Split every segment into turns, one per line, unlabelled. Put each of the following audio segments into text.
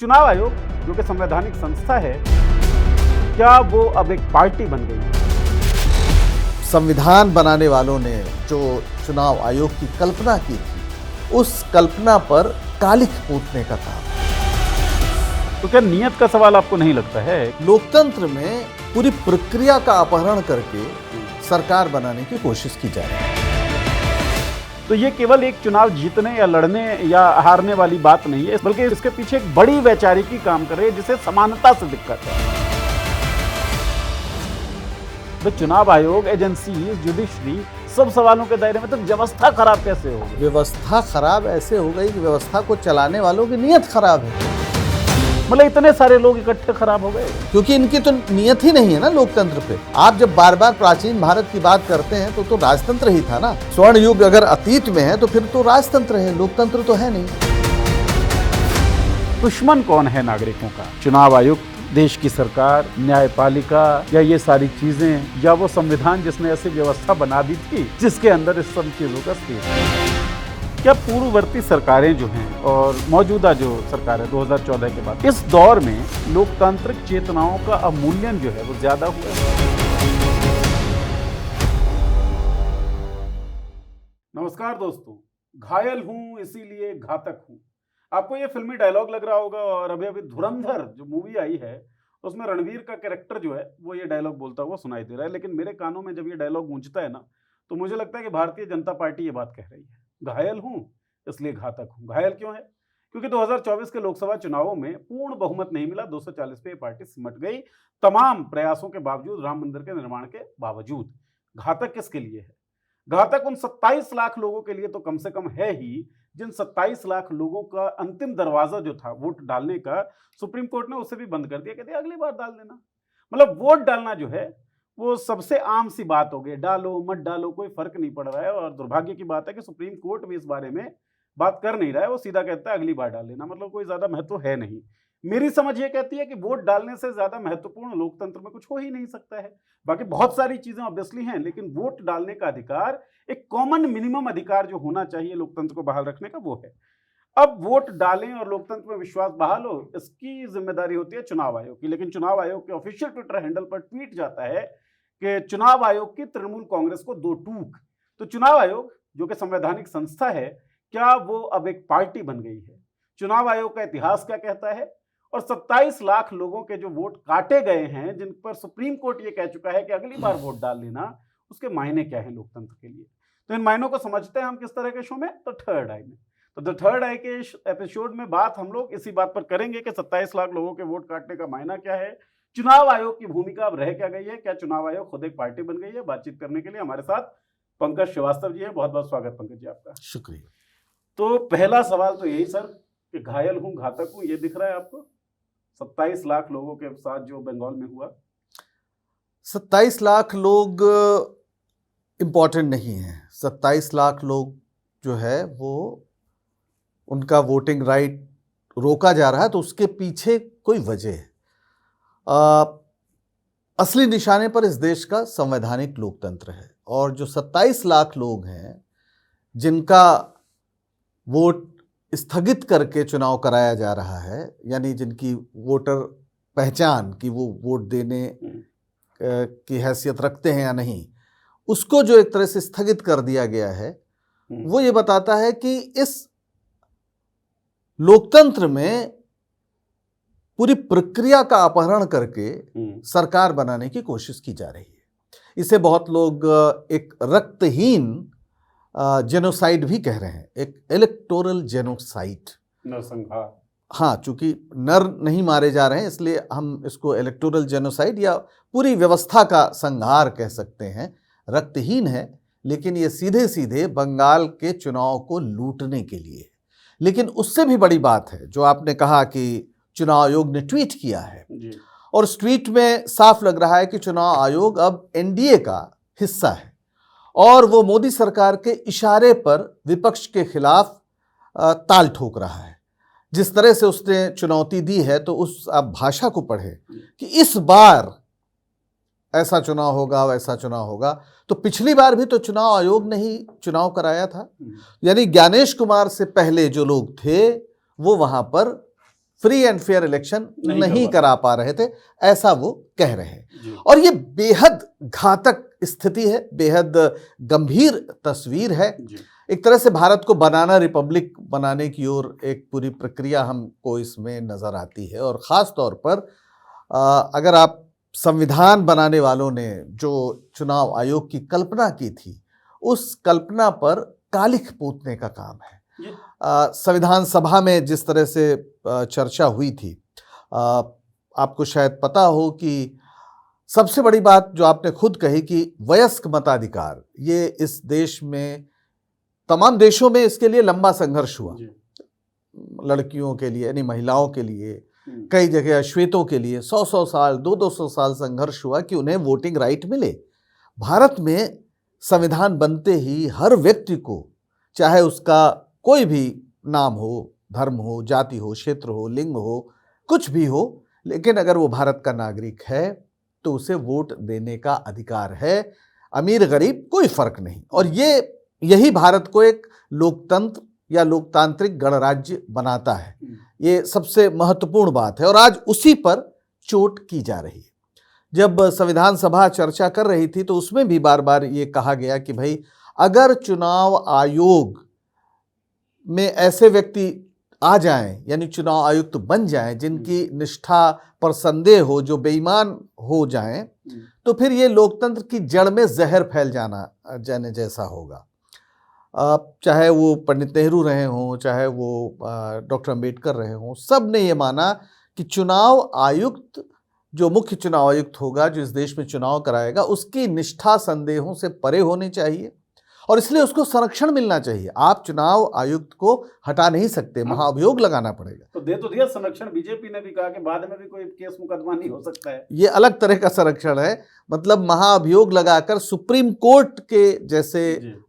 चुनाव आयोग जो कि संवैधानिक संस्था है, क्या वो अब एक पार्टी बन गई है?
संविधान बनाने वालों ने जो चुनाव आयोग की कल्पना की थी, उस कल्पना पर कालिख पोतने का काम।
तो क्या नियत का सवाल आपको नहीं लगता है?
लोकतंत्र में पूरी प्रक्रिया का अपहरण करके सरकार बनाने की कोशिश की जा रही है।
तो ये केवल एक चुनाव जीतने या लड़ने या हारने वाली बात नहीं है, बल्कि इसके पीछे एक बड़ी वैचारिकी काम कर रही है जिसे समानता से दिक्कत है। तो चुनाव आयोग, एजेंसी, जुडिशरी, सब सवालों के दायरे में, तो व्यवस्था खराब कैसे हो गई?
व्यवस्था खराब ऐसे हो गई कि व्यवस्था को चलाने वालों की नीयत खराब है।
मतलब इतने सारे लोग इकट्ठे खराब हो गए
क्योंकि इनकी तो नियत ही नहीं है ना लोकतंत्र पे। आप जब बार बार प्राचीन भारत की बात करते हैं तो राजतंत्र ही था ना। स्वर्ण युग अगर अतीत में है तो फिर तो राजतंत्र है, लोकतंत्र तो है नहीं।
दुश्मन कौन है नागरिकों का? चुनाव आयुक्त, देश की सरकार, न्यायपालिका, या ये सारी चीजें, या वो संविधान जिसने ऐसी व्यवस्था बना दी थी जिसके अंदर इस सब चीजों का स्पेस है? क्या पूर्ववर्ती सरकारें जो हैं और मौजूदा जो सरकार है 2014 के बाद, इस दौर में लोकतांत्रिक चेतनाओं का अवमूल्यन जो है वो ज्यादा हुआ है? नमस्कार दोस्तों, घायल हूं इसीलिए घातक हूं। आपको ये फिल्मी डायलॉग लग रहा होगा, और अभी अभी धुरंधर जो मूवी आई है उसमें रणवीर का कैरेक्टर जो है वो ये डायलॉग बोलता हुआ सुनाई दे रहा है। लेकिन मेरे कानों में जब ये डायलॉग गूंजता है ना, तो मुझे लगता है कि भारतीय जनता पार्टी ये बात कह रही है, घायल हूं इसलिए घातक हूं। घायल क्यों है? क्योंकि 2024 के लोकसभा चुनावों में पूर्ण बहुमत नहीं मिला, 240 पे ये पार्टी सिमट गई, तमाम प्रयासों के बावजूद, राम मंदिर के निर्माण के बावजूद। घातक किसके लिए है? घातक उन 27 लाख लोगों के लिए तो कम से कम है ही, जिन 27 लाख लोगों का अंतिम दरवाजा जो था वोट डालने का, सुप्रीम कोर्ट ने उसे भी बंद कर दिया। कहते अगली बार डाल देना। मतलब वोट डालना जो है वो सबसे आम सी बात हो गई, डालो मत डालो कोई फर्क नहीं पड़ रहा है। और दुर्भाग्य की बात है कि सुप्रीम कोर्ट भी इस बारे में बात कर नहीं रहा है, वो सीधा कहता है अगली बार डाल लेना। मतलब कोई ज्यादा महत्व है नहीं। मेरी समझ ये कहती है कि वोट डालने से ज्यादा महत्वपूर्ण लोकतंत्र में कुछ हो ही नहीं सकता है। बाकी बहुत सारी चीजें ऑब्वियसली हैं, लेकिन वोट डालने का अधिकार, एक कॉमन मिनिमम अधिकार जो होना चाहिए लोकतंत्र को बहाल रखने का, वो है। अब वोट डालें और लोकतंत्र में विश्वास बहाल हो, इसकी जिम्मेदारी होती है चुनाव आयोग की। लेकिन चुनाव आयोग के ऑफिशियल ट्विटर हैंडल पर ट्वीट जाता है कि चुनाव आयोग की तृणमूल कांग्रेस को दो टूक। तो चुनाव आयोग जो कि संवैधानिक संस्था है, क्या वो अब एक पार्टी बन गई है? चुनाव आयोग का इतिहास क्या कहता है? और 27 लाख लोगों के जो वोट काटे गए हैं, जिन पर सुप्रीम कोर्ट ये कह चुका है कि अगली बार वोट डाल लेना, उसके मायने क्या है लोकतंत्र के लिए? तो इन मायनों को समझते हैं हम किस तरह के शो में, तो थर्ड आई में। तो द थर्ड आई के एपिसोड में बात हम लोग इसी बात पर करेंगे कि 27 लाख लोगों के वोट काटने का मायना क्या है, चुनाव आयोग की भूमिका अब रह क्या गई है, क्या चुनाव आयोग खुद एक पार्टी बन गई है? बातचीत करने के लिए हमारे साथ पंकज श्रीवास्तव जी हैं। बहुत बहुत स्वागत पंकज जी आपका।
शुक्रिया।
तो पहला सवाल तो यही सर कि घायल हूं घातक हूं, ये दिख रहा है आपको 27 लाख लोगों के साथ जो बंगाल में हुआ?
27 लाख लोग इम्पॉर्टेंट नहीं है। 27 लाख लोग जो है वो उनका वोटिंग राइट रोका जा रहा है, तो उसके पीछे कोई वजह है। असली निशाने पर इस देश का संवैधानिक लोकतंत्र है, और जो 27 लाख लोग हैं जिनका वोट स्थगित करके चुनाव कराया जा रहा है, यानी जिनकी वोटर पहचान कि वो वोट देने की हैसियत रखते हैं या नहीं, उसको जो एक तरह से स्थगित कर दिया गया है, वो ये बताता है कि इस लोकतंत्र में पूरी प्रक्रिया का अपहरण करके सरकार बनाने की कोशिश की जा रही है। इसे बहुत लोग एक रक्तहीन जेनोसाइड भी कह रहे हैं, एक इलेक्टोरल जेनोसाइड,
नरसंहार।
हाँ, चूंकि नर नहीं मारे जा रहे हैं इसलिए हम इसको इलेक्टोरल जेनोसाइड या पूरी व्यवस्था का संहार कह सकते हैं। रक्तहीन है, लेकिन ये सीधे सीधे बंगाल के चुनाव को लूटने के लिए। लेकिन उससे भी बड़ी बात है जो आपने कहा कि चुनाव आयोग ने ट्वीट किया है
जी।
और उस ट्वीट में साफ लग रहा है कि चुनाव आयोग अब एनडीए का हिस्सा है, और वो मोदी सरकार के इशारे पर विपक्ष के खिलाफ ताल ठोक रहा है। जिस तरह से उसने चुनौती दी है, तो उस आप भाषा को पढ़े कि इस बार ऐसा चुनाव होगा, वैसा चुनाव होगा। तो पिछली बार भी तो चुनाव आयोग ने ही चुनाव कराया था, यानी ज्ञानेश कुमार से पहले जो लोग थे वो वहां पर फ्री एंड फेयर इलेक्शन नहीं करा पा रहे थे, ऐसा वो कह रहे हैं।
जी।
और ये बेहद घातक स्थिति है, बेहद गंभीर तस्वीर है।
जी।
एक तरह से भारत को बनाना रिपब्लिक बनाने की ओर एक पूरी प्रक्रिया हमको इसमें नजर आती है। और ख़ास तौर पर अगर आप संविधान बनाने वालों ने जो चुनाव आयोग की कल्पना की थी, उस कल्पना पर कालिख पोतने का काम है। संविधान सभा में जिस तरह से चर्चा हुई थी, आपको शायद पता हो कि सबसे बड़ी बात जो आपने खुद कही कि वयस्क मताधिकार, ये इस देश में तमाम देशों में इसके लिए लंबा संघर्ष हुआ। लड़कियों के लिए यानी महिलाओं के लिए, कई जगह श्वेतों के लिए 100-100 साल 200-200 साल संघर्ष हुआ कि उन्हें वोटिंग राइट मिले। भारत में संविधान बनते ही हर व्यक्ति को, चाहे उसका कोई भी नाम हो, धर्म हो, जाति हो, क्षेत्र हो, लिंग हो, कुछ भी हो, लेकिन अगर वो भारत का नागरिक है तो उसे वोट देने का अधिकार है। अमीर गरीब कोई फर्क नहीं। और यही भारत को एक लोकतंत्र या लोकतांत्रिक गणराज्य बनाता है। ये सबसे महत्वपूर्ण बात है और आज उसी पर चोट की जा रही है। जब संविधान सभा चर्चा कर रही थी तो उसमें भी बार बार ये कहा गया कि भाई अगर चुनाव आयोग में ऐसे व्यक्ति आ जाएं, यानी चुनाव आयुक्त बन जाएं जिनकी निष्ठा पर संदेह हो, जो बेईमान हो जाएं, तो फिर ये लोकतंत्र की जड़ में जहर फैल जाने जैसा होगा। चाहे वो पंडित नेहरू रहे हों, चाहे वो डॉक्टर अंबेडकर रहे हों, सब ने ये माना कि चुनाव आयुक्त, जो मुख्य चुनाव आयुक्त होगा, जो इस देश में चुनाव कराएगा, उसकी निष्ठा संदेहों से परे होनी चाहिए और इसलिए उसको संरक्षण मिलना चाहिए। आप चुनाव आयुक्त को हटा नहीं सकते, महाअभियोग लगाना पड़ेगा।
तो दे तो दिया संरक्षण, बीजेपी ने भी कहा कि बाद में भी कोई केस मुकदमा नहीं हो सकता है।
ये अलग तरह का संरक्षण है, मतलब महाअभियोग लगाकर सुप्रीम कोर्ट के जैसे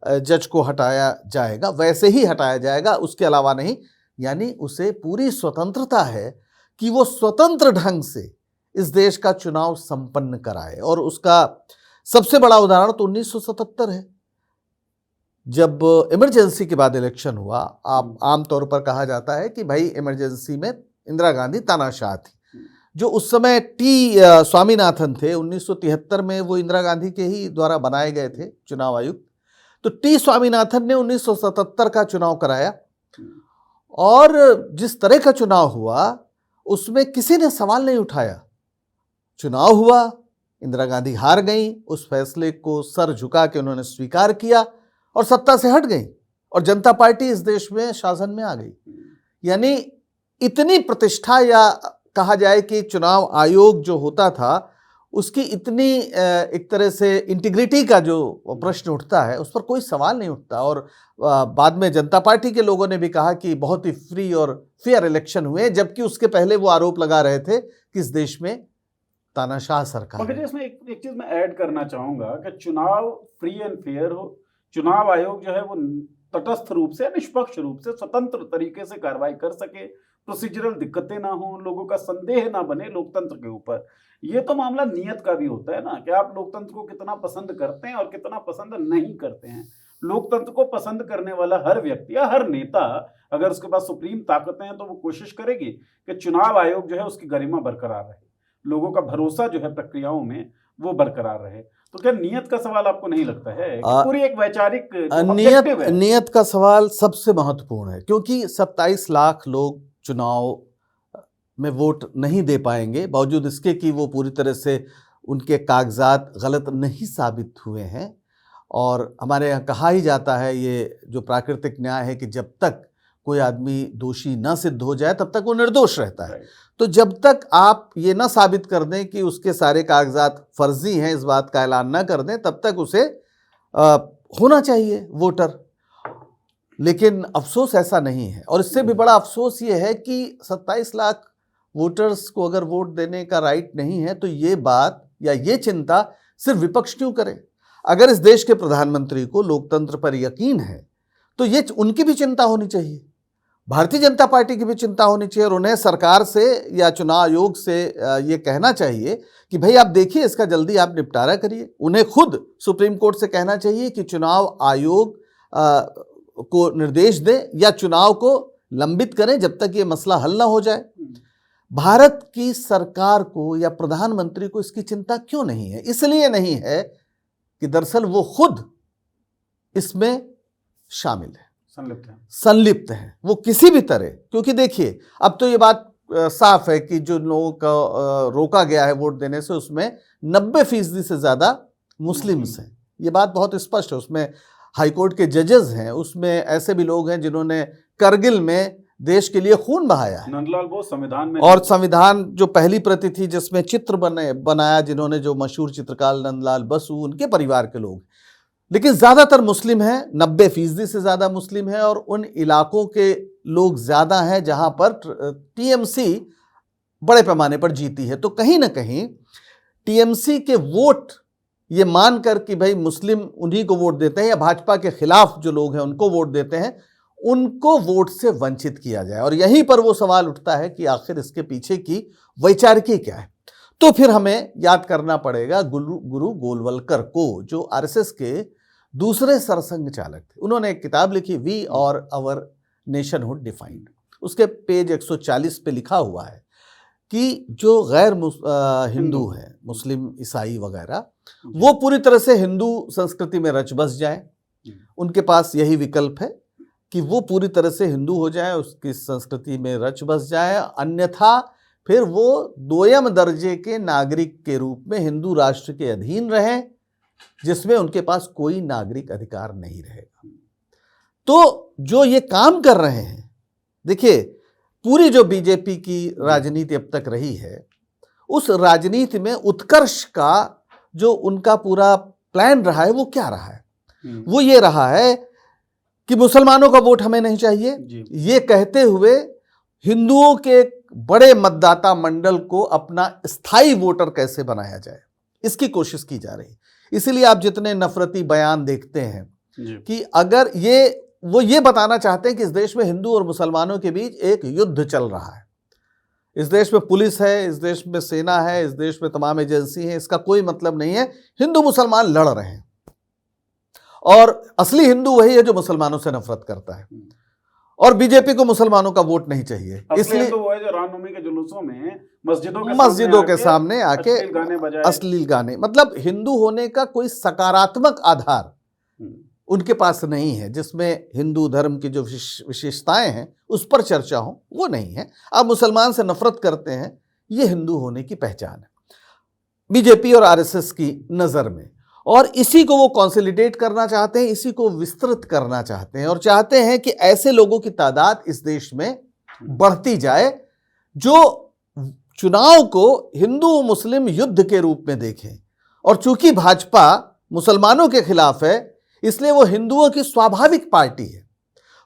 जज को हटाया जाएगा, वैसे ही हटाया जाएगा, उसके अलावा नहीं। यानी उसे पूरी स्वतंत्रता है कि वो स्वतंत्र ढंग से इस देश का चुनाव संपन्न कराए। और उसका सबसे बड़ा उदाहरण तो 1977 है, जब इमरजेंसी के बाद इलेक्शन हुआ। आप आमतौर पर कहा जाता है कि भाई इमरजेंसी में इंदिरा गांधी तानाशाह थी। जो उस समय स्वामीनाथन थे, 1973 में वो इंदिरा गांधी के ही द्वारा बनाए गए थे चुनाव आयुक्त। तो स्वामीनाथन ने 1977 का चुनाव कराया और जिस तरह का चुनाव हुआ उसमें किसी ने सवाल नहीं उठाया। चुनाव हुआ, इंदिरा गांधी हार गई, उस फैसले को सर झुका के उन्होंने स्वीकार किया और सत्ता से हट गई और जनता पार्टी इस देश में शासन में आ गई। यानी इतनी प्रतिष्ठा, या कहा जाए कि चुनाव आयोग जो होता था उसकी इतनी एक तरह से इंटीग्रिटी का जो प्रश्न उठता है उस पर कोई सवाल नहीं उठता। और बाद में जनता पार्टी के लोगों ने भी कहा कि बहुत ही फ्री और फेयर इलेक्शन हुए, जबकि उसके पहले वो आरोप लगा रहे थे कि इस देश में तानाशाह सरकार।
मगर इसमें एक चीज मैं ऐड करना चाहूंगा कि चुनाव फ्री एंड फेयर हो, चुनाव आयोग जो है वो तटस्थ रूप से, निष्पक्ष रूप से, स्वतंत्र तरीके से कार्रवाई कर सके, प्रोसीजरल दिक्कतें ना हो, लोगों का संदेह ना बने लोकतंत्र के ऊपर। ये तो मामला नियत का भी होता है ना कि आप लोकतंत्र को कितना पसंद करते हैं और कितना पसंद नहीं करते हैं। लोकतंत्र को पसंद करने वाला हर व्यक्ति या हर नेता, अगर उसके पास सुप्रीम ताकतें हैं तो वो कोशिश करेगी कि चुनाव आयोग जो है उसकी गरिमा बरकरार रहे, लोगों का भरोसा जो है प्रक्रियाओं में वो बरकरार रहे। तो क्या नियत का सवाल आपको नहीं लगता है कि पूरी एक वैचारिक
नियत का सवाल सबसे महत्वपूर्ण है, क्योंकि 27 लाख लोग चुनाव में वोट नहीं दे पाएंगे, बावजूद इसके कि वो पूरी तरह से उनके कागजात गलत नहीं साबित हुए हैं। और हमारे यहाँ कहा ही जाता है, ये जो प्राकृतिक न्याय है, कि जब तक कोई आदमी दोषी न सिद्ध हो जाए तब तक वो निर्दोष रहता है। तो जब तक आप ये ना साबित कर दें कि उसके सारे कागजात फर्जी हैं, इस बात का ऐलान ना कर दें, तब तक उसे होना चाहिए वोटर। लेकिन अफसोस ऐसा नहीं है। और इससे भी बड़ा अफसोस ये है कि 27 लाख वोटर्स को अगर वोट देने का राइट नहीं है तो ये बात या ये चिंता सिर्फ विपक्ष क्यों करे। अगर इस देश के प्रधानमंत्री को लोकतंत्र पर यकीन है तो ये उनकी भी चिंता होनी चाहिए, भारतीय जनता पार्टी की भी चिंता होनी चाहिए, और उन्हें सरकार से या चुनाव आयोग से ये कहना चाहिए कि भाई आप देखिए, इसका जल्दी आप निपटारा करिए। उन्हें खुद सुप्रीम कोर्ट से कहना चाहिए कि चुनाव आयोग को निर्देश दे या चुनाव को लंबित करें जब तक ये मसला हल ना हो जाए। भारत की सरकार को या प्रधानमंत्री को इसकी चिंता क्यों नहीं है? इसलिए नहीं है कि दरअसल वो खुद इसमें शामिल है, संलिप्त है वो किसी भी तरह। क्योंकि देखिए, अब तो ये बात साफ है कि जो लोगों का रोका गया है वोट देने से, उसमें 90% से ज्यादा मुस्लिम्स हैं। ये बात बहुत स्पष्ट है। उसमें हाईकोर्ट के जजेस हैं, उसमें ऐसे भी लोग हैं जिन्होंने करगिल में देश के लिए खून बहाया है।
नंदलाल बोस संविधान में,
और संविधान जो पहली प्रति थी जिसमें चित्र बनाया जिन्होंने, जो मशहूर चित्रकार नंदलाल बसु, उनके परिवार के लोग। लेकिन ज्यादातर मुस्लिम हैं, 90% से ज्यादा मुस्लिम हैं, और उन इलाकों के लोग ज्यादा हैं जहां पर टीएमसी बड़े पैमाने पर जीती है। तो कहीं ना कहीं टीएमसी के वोट ये मानकर कि भाई मुस्लिम उन्हीं को वोट देते हैं, या भाजपा के खिलाफ जो लोग हैं उनको वोट देते हैं, उनको वोट से वंचित किया जाए। और यहीं पर वो सवाल उठता है कि आखिर इसके पीछे की वैचारिकी क्या है। तो फिर हमें याद करना पड़ेगा गुरु गोलवलकर को, जो आरएसएस के दूसरे सरसंघ चालक थे। उन्होंने एक किताब लिखी, वी और आवर नेशनहुड डिफाइंड। उसके पेज 140 पे लिखा हुआ है कि जो गैर हिंदू हैं, मुस्लिम, ईसाई वगैरह, वो पूरी तरह से हिंदू संस्कृति में रच बस जाए। उनके पास यही विकल्प है कि वो पूरी तरह से हिंदू हो जाए, उसकी संस्कृति में रच बस जाए, अन्यथा फिर वो दोयम दर्जे के नागरिक के रूप में हिंदू राष्ट्र के अधीन रहें, जिसमें उनके पास कोई नागरिक अधिकार नहीं रहेगा। तो जो ये काम कर रहे हैं, देखिए, पूरी जो बीजेपी की राजनीति अब तक रही है, उस राजनीति में उत्कर्ष का जो उनका पूरा प्लान रहा है, वो क्या रहा है? वो ये रहा है कि मुसलमानों का वोट हमें नहीं चाहिए, ये कहते हुए हिंदुओं के बड़े मतदाता मंडल को अपना स्थायी वोटर कैसे बनाया जाए, इसकी कोशिश की जा रही। इसीलिए आप जितने नफरती बयान देखते हैं कि अगर वो ये बताना चाहते हैं कि इस देश में हिंदू और मुसलमानों के बीच एक युद्ध चल रहा है। इस देश में पुलिस है, इस देश में सेना है, इस देश में तमाम एजेंसी हैं। इसका कोई मतलब नहीं है, हिंदू मुसलमान लड़ रहे हैं, और असली हिंदू वही है जो मुसलमानों से नफरत करता है। और बीजेपी को मुसलमानों का वोट नहीं चाहिए, इसलिए
वो है जो रामनवमी के जुलूसों में
मस्जिदों के सामने आके अश्लील गाने, मतलब हिंदू होने का कोई सकारात्मक आधार उनके पास नहीं है, जिसमें हिंदू धर्म की जो विशेषताएं हैं उस पर चर्चा हो, वो नहीं है। आप मुसलमान से नफरत करते हैं, ये हिंदू होने की पहचान है बीजेपी और आरएसएस की नज़र में। और इसी को वो कंसोलिडेट करना चाहते हैं, इसी को विस्तृत करना चाहते हैं, और चाहते हैं कि ऐसे लोगों की तादाद इस देश में बढ़ती जाए जो चुनाव को हिंदू मुस्लिम युद्ध के रूप में देखें। और चूंकि भाजपा मुसलमानों के खिलाफ है, इसलिए वो हिंदुओं की स्वाभाविक पार्टी है।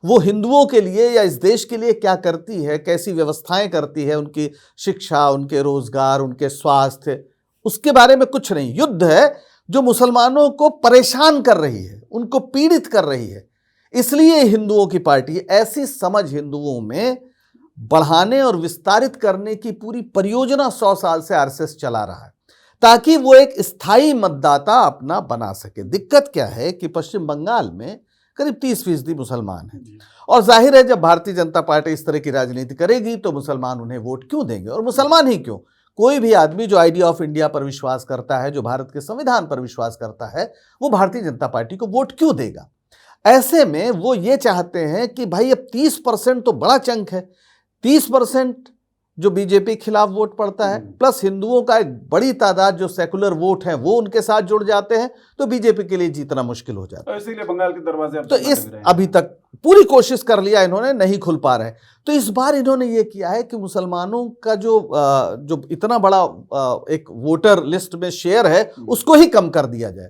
वो हिंदुओं के लिए या इस देश के लिए क्या करती है, कैसी व्यवस्थाएं करती है, उनकी शिक्षा, उनके रोजगार, उनके स्वास्थ्य, उसके बारे में कुछ नहीं। युद्ध है जो मुसलमानों को परेशान कर रही है, उनको पीड़ित कर रही है, इसलिए हिंदुओं की पार्टी। ऐसी समझ हिंदुओं में बढ़ाने और विस्तारित करने की पूरी परियोजना 100 साल से आरएसएस चला रहा है, ताकि वो एक स्थायी मतदाता अपना बना सके। दिक्कत क्या है कि पश्चिम बंगाल में करीब 30% मुसलमान हैं, और जाहिर है जब भारतीय जनता पार्टी इस तरह की राजनीति करेगी तो मुसलमान उन्हें वोट क्यों देंगे। और मुसलमान ही क्यों, कोई भी आदमी जो आइडिया ऑफ इंडिया पर विश्वास करता है, जो भारत के संविधान पर विश्वास करता है, वो भारतीय जनता पार्टी को वोट क्यों देगा। ऐसे में वो ये चाहते हैं कि भाई अब 30% तो बड़ा चंक है, 30% जो बीजेपी के खिलाफ वोट पड़ता है, प्लस हिंदुओं का एक बड़ी तादाद जो सेकुलर वोट है वो उनके साथ जुड़ जाते हैं, तो बीजेपी के लिए जीतना मुश्किल हो जाता है।
इसीलिए बंगाल के दरवाजे
तो इस अभी तक पूरी कोशिश कर लिया इन्होंने, नहीं खुल पा रहे। तो इस बार इन्होंने ये किया है कि मुसलमानों का जो इतना बड़ा एक वोटर लिस्ट में शेयर है, उसको ही कम कर दिया जाए,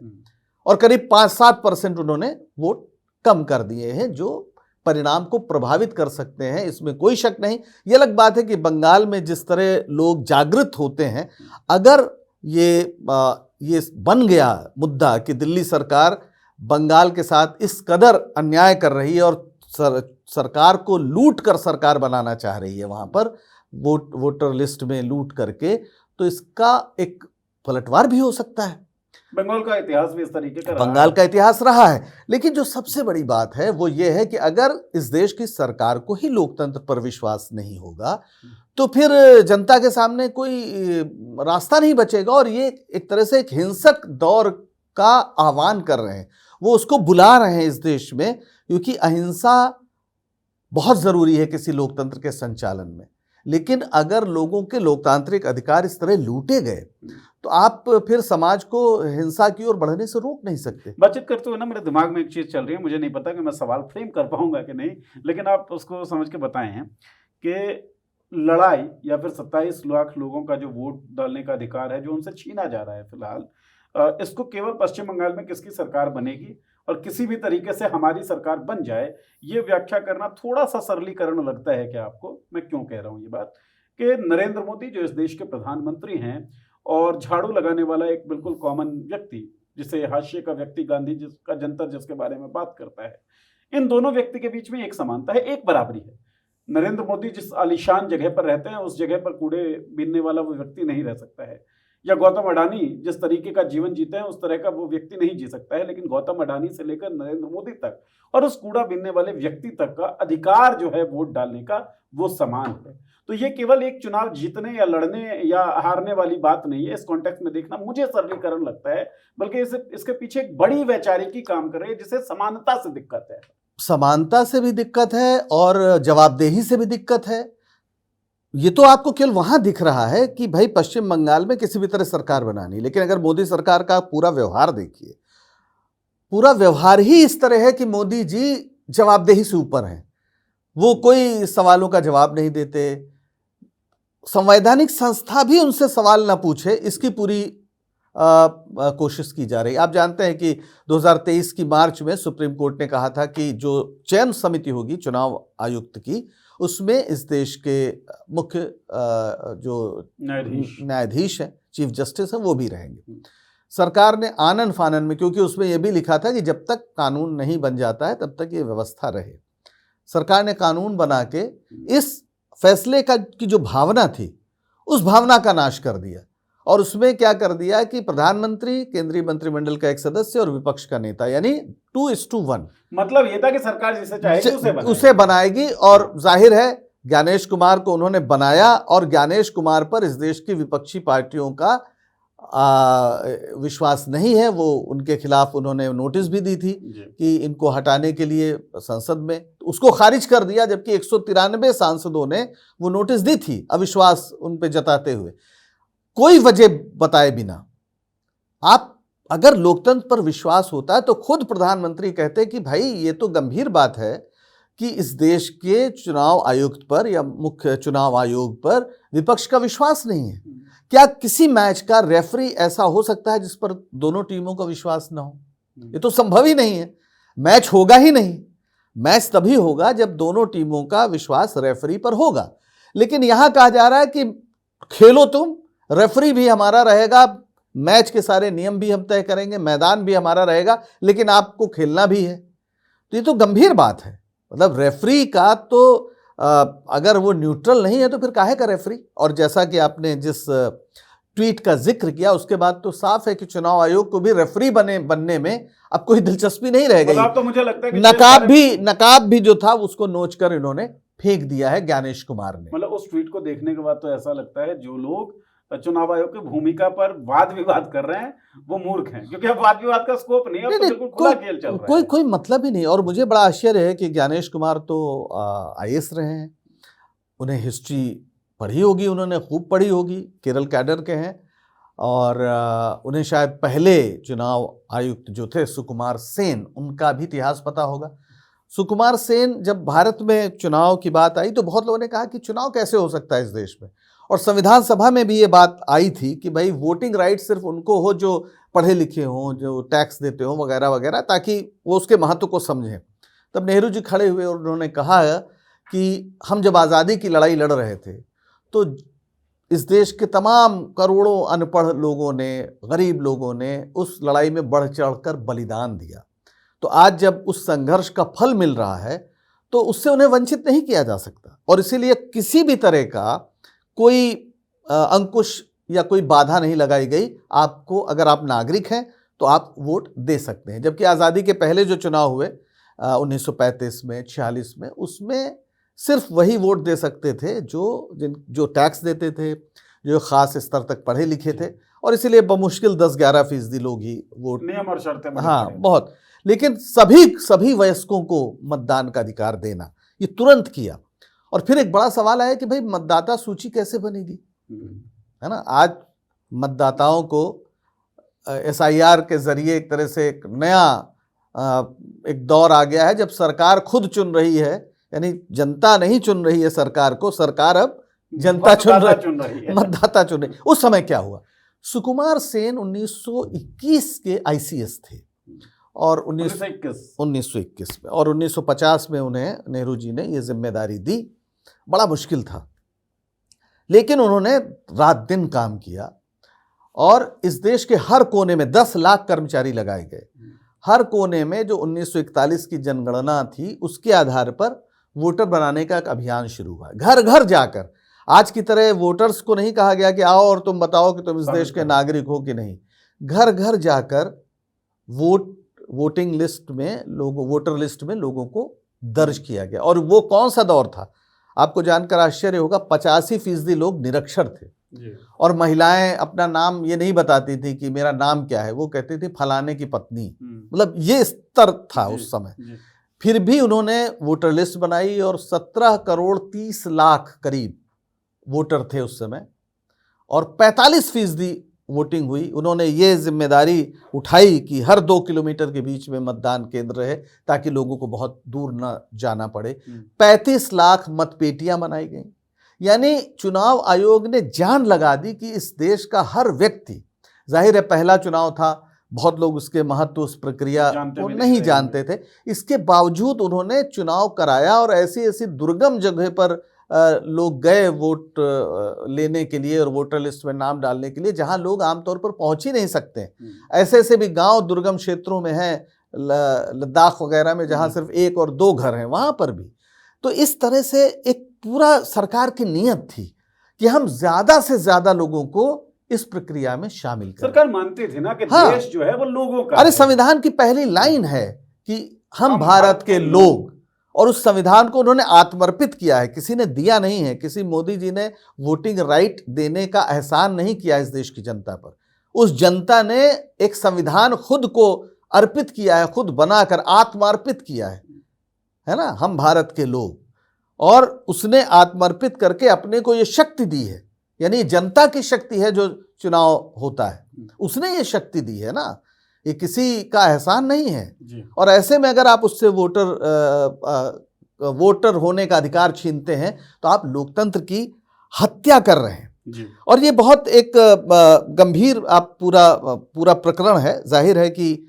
और करीब 5-7% उन्होंने वोट कम कर दिए हैं, जो परिणाम को प्रभावित कर सकते हैं, इसमें कोई शक नहीं। ये अलग बात है कि बंगाल में जिस तरह लोग जागृत होते हैं, अगर ये बन गया मुद्दा कि दिल्ली सरकार बंगाल के साथ इस कदर अन्याय कर रही है और सरकार को लूट कर सरकार बनाना चाह रही है, वहाँ पर वोटर लिस्ट में लूट करके, तो इसका एक पलटवार भी हो सकता है।
बंगाल का इतिहास भी इस तरीके का रहा
बंगाल
है।
का इतिहास रहा है। लेकिन जो सबसे बड़ी बात है वो ये है कि अगर इस देश की सरकार को ही लोकतंत्र पर विश्वास नहीं होगा तो फिर जनता के सामने कोई रास्ता नहीं बचेगा। और ये एक तरह से एक हिंसक दौर का आह्वान कर रहे हैं, वो उसको बुला रहे हैं इस देश में, क्योंकि अहिंसा बहुत जरूरी है किसी लोकतंत्र के संचालन में। लेकिन अगर लोगों के लोकतांत्रिक अधिकार इस तरह लूटे गए तो आप फिर समाज को हिंसा की ओर बढ़ने से रोक नहीं सकते।
बातचीत करते हुए ना मेरे दिमाग में एक चीज चल रही है, मुझे नहीं पता कि मैं सवाल फ्रेम कर पाऊंगा कि नहीं, लेकिन आप उसको समझ के बताए हैं कि लड़ाई या फिर 27 लाख लोगों का जो वोट डालने का अधिकार है जो उनसे छीना जा रहा है फिलहाल, इसको केवल पश्चिम बंगाल में किसकी सरकार बनेगी और किसी भी तरीके से हमारी सरकार बन जाए, ये व्याख्या करना थोड़ा सा सरलीकरण लगता है क्या आपको? मैं क्यों कह रहा हूं ये बात कि नरेंद्र मोदी जो इस देश के प्रधानमंत्री हैं और झाड़ू लगाने वाला एक बिल्कुल कॉमन व्यक्ति, जिसे हाशिए का व्यक्ति गांधी जिसका जंतर जिसके बारे में बात करता है, इन दोनों व्यक्ति के बीच में एक समानता है, एक बराबरी है। नरेंद्र मोदी जिस आलीशान जगह पर रहते हैं उस जगह पर कूड़े बीनने वाला वो व्यक्ति नहीं रह सकता है, या गौतम अडानी जिस तरीके का जीवन जीते हैं उस तरह का वो व्यक्ति नहीं जी सकता है। लेकिन गौतम अडानी से लेकर नरेंद्र मोदी तक और उस कूड़ा बीनने वाले व्यक्ति तक का अधिकार जो है वोट डालने का वो समान है। तो ये केवल एक चुनाव जीतने या लड़ने या हारने वाली बात नहीं है, इस कॉन्टेक्स्ट में देखना मुझे सरलीकरण लगता है, बल्कि इसके पीछे एक बड़ी वैचारिकी काम कर रही है जिसे समानता से दिक्कत है।
समानता से भी दिक्कत है और जवाबदेही से भी दिक्कत है। ये तो आपको केवल वहां दिख रहा है कि भाई पश्चिम बंगाल में किसी भी तरह सरकार बनानी, लेकिन अगर मोदी सरकार का पूरा व्यवहार देखिए, पूरा व्यवहार ही इस तरह है कि मोदी जी जवाबदेही से ऊपर हैं। वो कोई सवालों का जवाब नहीं देते, संवैधानिक संस्था भी उनसे सवाल ना पूछे इसकी पूरी कोशिश की जा रही। आप जानते हैं कि 2023 की मार्च में सुप्रीम कोर्ट ने कहा था कि जो चयन समिति होगी चुनाव आयुक्त की, उसमें इस देश के मुख्य जो न्यायाधीश हैं, चीफ जस्टिस हैं, वो भी रहेंगे। सरकार ने आनन फानन में, क्योंकि उसमें यह भी लिखा था कि जब तक कानून नहीं बन जाता है तब तक ये व्यवस्था रहे, सरकार ने कानून बना के इस फैसले की जो भावना थी उस भावना का नाश कर दिया। और उसमें क्या कर दिया कि प्रधानमंत्री, केंद्रीय मंत्रिमंडल का एक सदस्य और विपक्ष का नेता, यानी 2:1।
मतलब ये था कि सरकार जिसे चाहेगी
उसे बनाएगी। और जाहिर है ज्ञानेश कुमार को उन्होंने बनाया और ज्ञानेश कुमार पर इस देश की विपक्षी पार्टियों का विश्वास नहीं है। वो उनके खिलाफ उन्होंने नोटिस भी दी थी कि इनको हटाने के लिए संसद में, तो उसको खारिज कर दिया, जबकि 193 सांसदों ने वो नोटिस दी थी अविश्वास उन पे जताते हुए, कोई वजह बताए बिना। आप अगर लोकतंत्र पर विश्वास होता है तो खुद प्रधानमंत्री कहते कि भाई ये तो गंभीर बात है कि इस देश के चुनाव आयुक्त पर या मुख्य चुनाव आयोग पर विपक्ष का विश्वास नहीं है। क्या किसी मैच का रेफरी ऐसा हो सकता है जिस पर दोनों टीमों का विश्वास ना हो? ये तो संभव ही नहीं है। मैच होगा ही नहीं। मैच तभी होगा जब दोनों टीमों का विश्वास रेफरी पर होगा। लेकिन यहां कहा जा रहा है कि खेलो तुम, रेफरी भी हमारा रहेगा, मैच के सारे नियम भी हम तय करेंगे, मैदान भी हमारा रहेगा, लेकिन आपको खेलना भी है। तो ये तो गंभीर बात है। मतलब रेफरी का तो अगर वो न्यूट्रल नहीं है तो फिर काहे का रेफरी? और जैसा कि आपने जिस ट्वीट का जिक्र किया उसके बाद तो साफ है कि चुनाव आयोग को भी रेफरी बनने में अब कोई दिलचस्पी नहीं रह गई।
तो मुझे लगता है कि
नकाब भी जो था उसको नोच कर इन्होंने फेंक दिया है ज्ञानेश कुमार ने।
मतलब उस ट्वीट को देखने के बाद तो ऐसा लगता है जो लोग चुनाव आयोग की भूमिका पर वाद विवाद कर रहे हैं वो मूर्ख हैं, क्योंकि अब वाद विवाद का स्कोप नहीं है, अब तो बिल्कुल खुला खेल चल रहा है।
कोई मतलब ही नहीं। और मुझे बड़ा आश्चर्य है कि ज्ञानेश कुमार तो IAS रहे हैं, उन्हें हिस्ट्री पढ़ी होगी, उन्होंने खूब पढ़ी होगी, केरल कैडर के हैं, और उन्हें शायद पहले चुनाव आयुक्त जो थे सुकुमार सेन, उनका भी इतिहास पता होगा। सुकुमार सेन, जब भारत में चुनाव की बात आई तो बहुत लोगों ने कहा कि चुनाव कैसे हो सकता है इस देश में, और संविधान सभा में भी ये बात आई थी कि भाई वोटिंग राइट सिर्फ उनको हो जो पढ़े लिखे हों, जो टैक्स देते हों वगैरह वगैरह, ताकि वो उसके महत्व को समझें। तब नेहरू जी खड़े हुए और उन्होंने कहा कि हम जब आज़ादी की लड़ाई लड़ रहे थे तो इस देश के तमाम करोड़ों अनपढ़ लोगों ने, गरीब लोगों ने उस लड़ाई में बढ़ चढ़ कर बलिदान दिया। तो आज जब उस संघर्ष का फल मिल रहा है तो उससे उन्हें वंचित नहीं किया जा सकता, और इसीलिए किसी भी तरह का कोई अंकुश या कोई बाधा नहीं लगाई गई। आपको, अगर आप नागरिक हैं तो आप वोट दे सकते हैं। जबकि आज़ादी के पहले जो चुनाव हुए 1935 में, 46 में, उसमें सिर्फ वही वोट दे सकते थे जो टैक्स देते थे, जो ख़ास स्तर तक पढ़े लिखे थे, और इसीलिए बमुश्किल 10-11% लोग ही वोट,
नियम और शर्तें बड़े
हाँ
कड़े थे।
बहुत, लेकिन सभी वयस्कों को मतदान का अधिकार देना, ये तुरंत किया। और फिर एक बड़ा सवाल आया कि भाई मतदाता सूची कैसे बनेगी, है ना। आज मतदाताओं को SIR के जरिए एक तरह से एक नया एक दौर आ गया है, जब सरकार खुद चुन रही है, यानी जनता नहीं चुन रही है सरकार को, सरकार अब जनता चुन रही है, मतदाता चुन रही। उस समय क्या हुआ, सुकुमार सेन 1921 के ICS थे और 1921 में, और 1950 में उन्हें नेहरू जी ने ये जिम्मेदारी दी। बड़ा मुश्किल था, लेकिन उन्होंने रात दिन काम किया और इस देश के हर कोने में 10 लाख कर्मचारी लगाए गए। हर कोने में जो 1941 की जनगणना थी उसके आधार पर वोटर बनाने का एक अभियान शुरू हुआ, घर घर जाकर। आज की तरह वोटर्स को नहीं कहा गया कि आओ और तुम बताओ कि तुम इस देश के नागरिक हो कि नहीं, घर घर जाकर वोटिंग लिस्ट में वोटर लिस्ट में लोगों को दर्ज किया गया। और वो कौन सा दौर था, आपको जानकर आश्चर्य होगा, 85% लोग निरक्षर थे और महिलाएं अपना नाम ये नहीं बताती थी कि मेरा नाम क्या है, वो कहती थी फलाने की पत्नी, मतलब ये स्तर था उस समय। फिर भी उन्होंने वोटर लिस्ट बनाई और 17 करोड़ 30 लाख करीब वोटर थे उस समय, और 45% वोटिंग हुई। उन्होंने ये जिम्मेदारी उठाई कि हर 2 किलोमीटर के बीच में मतदान केंद्र रहे ताकि लोगों को बहुत दूर न जाना पड़े। 35 लाख मतपेटियां बनाई गई। यानी चुनाव आयोग ने जान लगा दी कि इस देश का हर व्यक्ति, जाहिर है पहला चुनाव था, बहुत लोग उसके महत्व, उस प्रक्रिया को नहीं जानते थे, इसके बावजूद उन्होंने चुनाव कराया और ऐसी ऐसी दुर्गम जगह पर लोग गए वोट लेने के लिए और वोटर लिस्ट में नाम डालने के लिए, जहां लोग आमतौर पर पहुंच ही नहीं सकते। ऐसे ऐसे भी गांव दुर्गम क्षेत्रों में हैं, लद्दाख वगैरह में, जहां सिर्फ 1 और 2 घर हैं, वहां पर भी। तो इस तरह से एक पूरा सरकार की नीयत थी कि हम ज्यादा से ज्यादा लोगों को इस प्रक्रिया में शामिल करें।
सरकार मानती थी ना कि
हाँ,
देश जो है वो लोगों का
अरे
है।
संविधान की पहली लाइन है कि हम भारत के लोग, और उस संविधान को उन्होंने आत्मर्पित किया है, किसी ने दिया नहीं है। किसी मोदी जी ने वोटिंग राइट देने का एहसान नहीं किया इस देश की जनता पर। उस जनता ने एक संविधान खुद को अर्पित किया है, खुद बनाकर आत्मार्पित किया है ना, हम भारत के लोग। और उसने आत्मर्पित करके अपने को ये शक्ति दी है, यानी जनता की शक्ति है जो चुनाव होता है, उसने ये शक्ति दी है ना, ये किसी का एहसान नहीं है जी। और ऐसे में अगर आप उससे वोटर होने का अधिकार छीनते हैं तो आप लोकतंत्र की हत्या कर रहे हैं जी। और ये बहुत एक गंभीर आप पूरा प्रकरण है। जाहिर है कि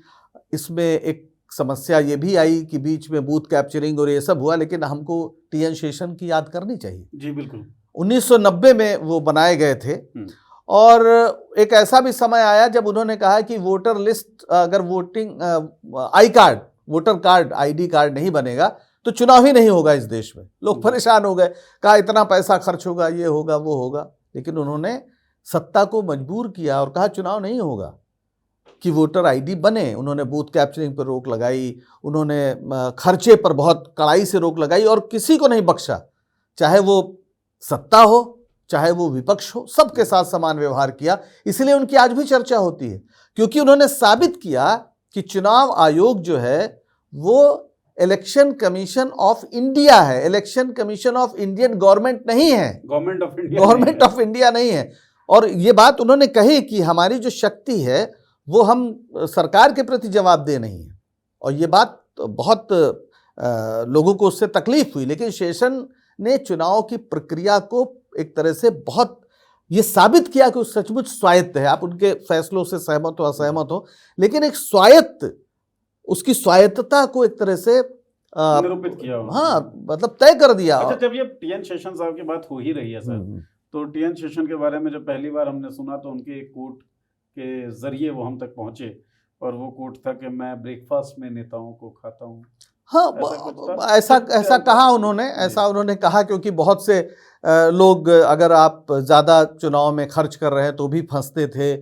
इसमें एक समस्या ये भी आई कि बीच में बूथ कैप्चरिंग और ये सब हुआ, लेकिन हमको TN शेषन की याद करनी चाहिए जी। बिल्कुल 1990 में वो बनाए गए थे, और एक ऐसा भी समय आया जब उन्होंने कहा कि वोटर लिस्ट, अगर वोटर कार्ड ID कार्ड नहीं बनेगा तो चुनाव ही नहीं होगा इस देश में। लोग परेशान हो गए, कहा इतना पैसा खर्च होगा, ये होगा वो होगा, लेकिन उन्होंने सत्ता को मजबूर किया और कहा चुनाव नहीं होगा कि वोटर ID बने। उन्होंने बूथ कैप्चरिंग पर रोक लगाई, उन्होंने खर्चे पर बहुत कड़ाई से रोक लगाई और किसी को नहीं बख्शा, चाहे वो सत्ता हो चाहे वो विपक्ष हो, सबके साथ समान व्यवहार किया। इसलिए उनकी आज भी चर्चा होती है, क्योंकि उन्होंने साबित किया कि चुनाव आयोग जो है वो इलेक्शन कमीशन ऑफ इंडिया है, election commission of Indian government नहीं है, गवर्नमेंट ऑफ इंडिया नहीं है। और ये बात उन्होंने कही कि हमारी जो शक्ति है वो हम सरकार के प्रति जवाबदेह नहीं है, और ये बात बहुत लोगों को उससे तकलीफ हुई। लेकिन शेषन ने चुनाव की प्रक्रिया को एक तरह से बहुत ये साबित किया कि वो सचमुच स्वायत्त है। आप उनके फैसलों से सहमत हो असहमत हो, लेकिन एक उसकी स्वायत्तता को एक तरह से
निरूपित किया,
हाँ मतलब तय कर दिया।
अच्छा, जब ये TN शेषन साहब की बात हो ही रही है सर, तो TN शेषन के बारे में जब पहली बार हमने सुना तो उनके एक कोट के जरिए वो हम तक पहुंचे, और वो कोट था कि मैं ब्रेकफास्ट में नेताओं को खाता हूँ।
हाँ, ऐसा कहा उन्होंने, ऐसा उन्होंने कहा क्योंकि बहुत से लोग, अगर आप ज़्यादा चुनाव में खर्च कर रहे हैं तो भी फंसते थे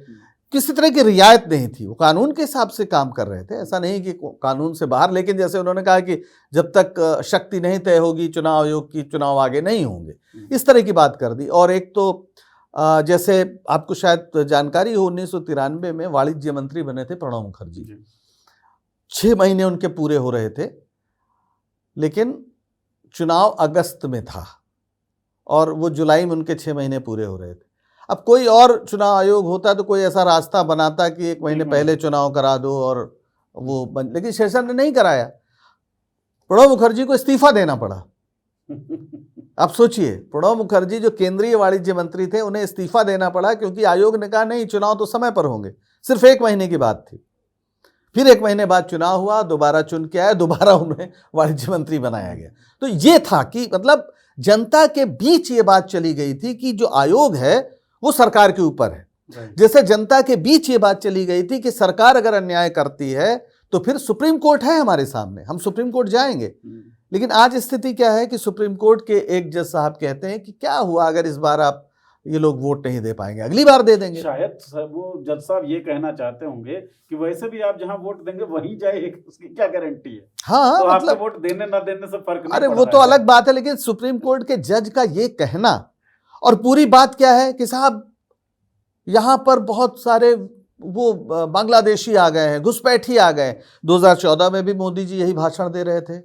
किसी तरह की रियायत नहीं थी, वो कानून के हिसाब से काम कर रहे थे, ऐसा नहीं कि कानून से बाहर। लेकिन जैसे उन्होंने कहा कि जब तक शक्ति नहीं तय होगी चुनाव आयोग की, चुनाव आगे नहीं होंगे, इस तरह की बात कर दी। और एक तो जैसे आपको शायद जानकारी हो, 1993 में वाणिज्य मंत्री बने थे प्रणब मुखर्जी, 6 महीने उनके पूरे हो रहे थे, लेकिन चुनाव अगस्त में था और वो जुलाई में उनके 6 महीने पूरे हो रहे थे। अब कोई और चुनाव आयोग होता तो कोई ऐसा रास्ता बनाता कि 1 महीने पहले चुनाव करा दो और वो लेकिन शासन ने नहीं कराया। प्रणब मुखर्जी को इस्तीफा देना पड़ा। आप सोचिए, प्रणब मुखर्जी जो केंद्रीय वाणिज्य मंत्री थे, उन्हें इस्तीफा देना पड़ा क्योंकि आयोग ने कहा नहीं, चुनाव तो समय पर होंगे। सिर्फ 1 महीने की बात थी। फिर 1 महीने बाद चुनाव हुआ, दोबारा चुन के आए, दोबारा उन्हें वाणिज्य मंत्री बनाया गया। तो ये था कि मतलब जनता के बीच ये बात चली गई थी कि जो आयोग है वो सरकार के ऊपर है। जैसे जनता के बीच ये बात चली गई थी कि सरकार अगर अन्याय करती है तो फिर सुप्रीम कोर्ट है हमारे सामने, हम सुप्रीम कोर्ट जाएंगे। लेकिन आज स्थिति क्या है कि सुप्रीम कोर्ट के एक जज साहब कहते हैं कि क्या हुआ अगर इस बार आप ये लोग वोट नहीं दे पाएंगे, अगली बार दे देंगे।
शायद वो जज साहब ये कहना चाहते होंगे कि वैसे भी आप जहां वोट देंगे वहीं जाए, उसकी क्या गारंटी है।
हाँ,
तो
मतलब
आपके वोट देने ना देने से फर्क नहीं
अरे
पड़
वो
रहा
तो
है।
अलग बात है, लेकिन सुप्रीम कोर्ट के जज का ये कहना, और पूरी बात क्या है कि साहब यहां पर बहुत सारे वो बांग्लादेशी आ गए हैं, घुसपैठी आ गए। 2014 में भी मोदी जी यही भाषण दे रहे थे।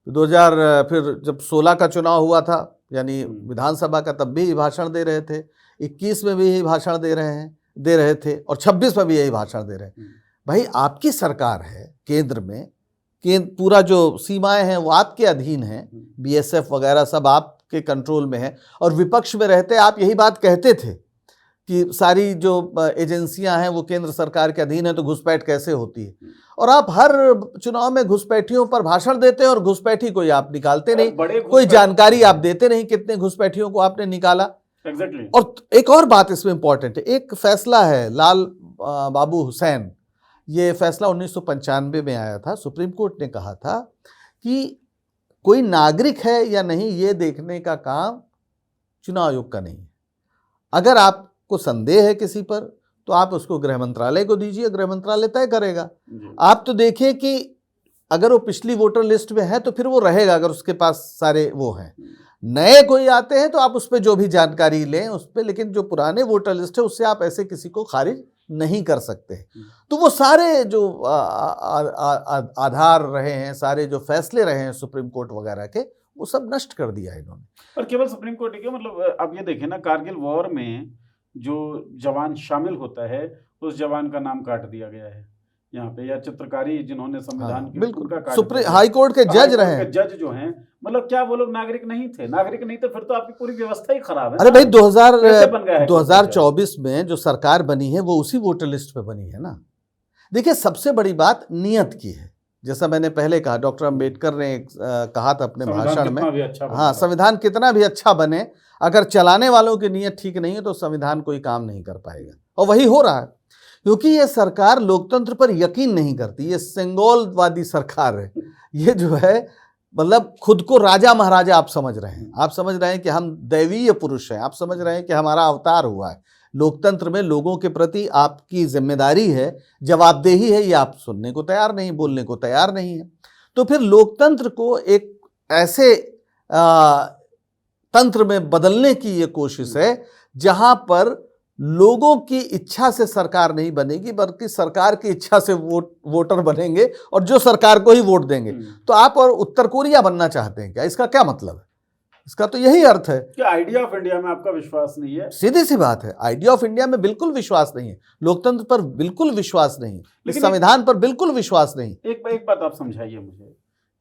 2000 फिर जब 16 का चुनाव हुआ था यानी विधानसभा का, तब भी भाषण दे रहे थे। 21 में भी यही भाषण दे रहे थे और 26 में भी यही भाषण दे रहे हैं। भाई आपकी सरकार है केंद्र में, पूरा जो सीमाएं हैं वो आपके अधीन हैं, बीएसएफ वगैरह सब आपके कंट्रोल में है, और विपक्ष में रहते आप यही बात कहते थे कि सारी जो एजेंसियां हैं वो केंद्र सरकार के अधीन है, तो घुसपैठ कैसे होती है। और आप हर चुनाव में घुसपैठियों पर भाषण देते हैं और घुसपैठी कोई आप निकालते नहीं, कोई जानकारी आप देते नहीं कितने घुसपैठियों को आपने निकाला।
Exactly.
और एक और बात इसमें इंपॉर्टेंट है, एक फैसला है लाल बाबू हुसैन, ये फैसला 1995 में आया था। सुप्रीम कोर्ट ने कहा था कि कोई नागरिक है या नहीं ये देखने का काम चुनाव आयोग का नहीं है। अगर आपको संदेह है किसी पर तो आप उसको गृह मंत्रालय को दीजिए, गृह मंत्रालय तय करेगा। आप तो देखिए कि अगर वो पिछली वोटर लिस्ट में है तो फिर वो रहेगा, अगर उसके पास सारे वो हैं। नए कोई आते हैं तो आप उस पर जो भी जानकारी लें उस पर, लेकिन जो पुराने वोटर लिस्ट है उससे आप ऐसे किसी को खारिज नहीं कर सकते। तो वो सारे जो आधार रहे हैं, सारे जो फैसले रहे हैं सुप्रीम कोर्ट वगैरह के, वो सब नष्ट कर दिया इन्होंने।
और केवल सुप्रीम कोर्ट ही, मतलब आप ये देखें ना, कारगिल वॉर में जो जवान शामिल होता है उस जवान का नाम काट दिया गया है यहाँ पे, या चित्रकारी जिन्होंने संविधान की
बिल्कुल सुप्रीम हाई कोर्ट के जज रहे हैं,
जज जो हैं, मतलब क्या वो लोग नागरिक नहीं थे? नागरिक नहीं थे फिर तो आपकी पूरी व्यवस्था ही खराब है।
अरे भाई
2024
में जो सरकार बनी है वो उसी वोटर लिस्ट पे बनी है ना। देखिए सबसे बड़ी बात नियत की है, जैसा मैंने पहले कहा, डॉक्टर अंबेडकर ने कहा था अपने भाषण में, हाँ, संविधान कितना भी अच्छा बने, अगर चलाने वालों की नियत ठीक नहीं है तो संविधान कोई काम नहीं कर पाएगा। और वही हो रहा है, क्योंकि ये सरकार लोकतंत्र पर यकीन नहीं करती। ये सिंगोलवादी सरकार है। ये जो है मतलब खुद को राजा महाराजा आप समझ रहे हैं, आप समझ रहे हैं कि हम दैवीय पुरुष हैं, आप समझ रहे हैं कि हमारा अवतार हुआ है। लोकतंत्र में लोगों के प्रति आपकी जिम्मेदारी है, जवाबदेही है, ये आप सुनने को तैयार नहीं, बोलने को तैयार नहीं है। तो फिर लोकतंत्र को एक ऐसे तंत्र में बदलने की ये कोशिश है जहां पर लोगों की इच्छा से सरकार नहीं बनेगी, बल्कि सरकार की इच्छा से वोटर बनेंगे और जो सरकार को ही वोट देंगे। तो आप और उत्तर कोरिया बनना चाहते हैं क्या? इसका क्या मतलब है? इसका तो यही अर्थ है
कि आइडिया ऑफ इंडिया में आपका विश्वास नहीं है।
सीधी सी बात है, आइडिया ऑफ इंडिया में बिल्कुल विश्वास नहीं है, लोकतंत्र पर बिल्कुल विश्वास नहीं, संविधान पर बिल्कुल विश्वास नहीं।
एक बात आप समझाइए मुझे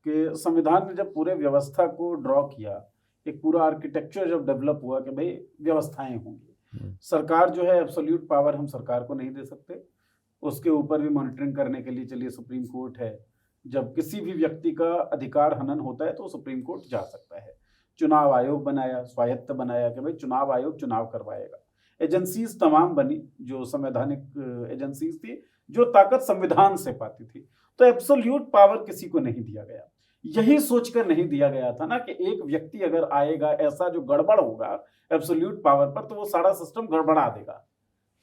कि संविधान ने जब पूरे व्यवस्था को ड्रॉ किया, एक पूरा आर्किटेक्चर जब डेवलप हुआ कि भाई व्यवस्थाएं होंगी, सरकार जो है एब्सोल्यूट पावर हम सरकार को नहीं दे सकते, उसके ऊपर भी मॉनिटरिंग करने के लिए चलिए सुप्रीम कोर्ट है। जब किसी भी व्यक्ति का अधिकार हनन होता है तो सुप्रीम कोर्ट जा सकता है। चुनाव आयोग बनाया, स्वायत्त बनाया कि भाई चुनाव आयोग चुनाव करवाएगा। एजेंसीज तमाम बनी जो संवैधानिक एजेंसीज थी, जो ताकत संविधान से पाती थी। तो एब्सोल्यूट पावर किसी को नहीं दिया गया। यही सोचकर नहीं दिया गया था ना कि एक व्यक्ति अगर आएगा ऐसा जो गड़बड़ होगा एब्सोल्यूट पावर पर, तो वो सारा सिस्टम गड़बड़ा देगा।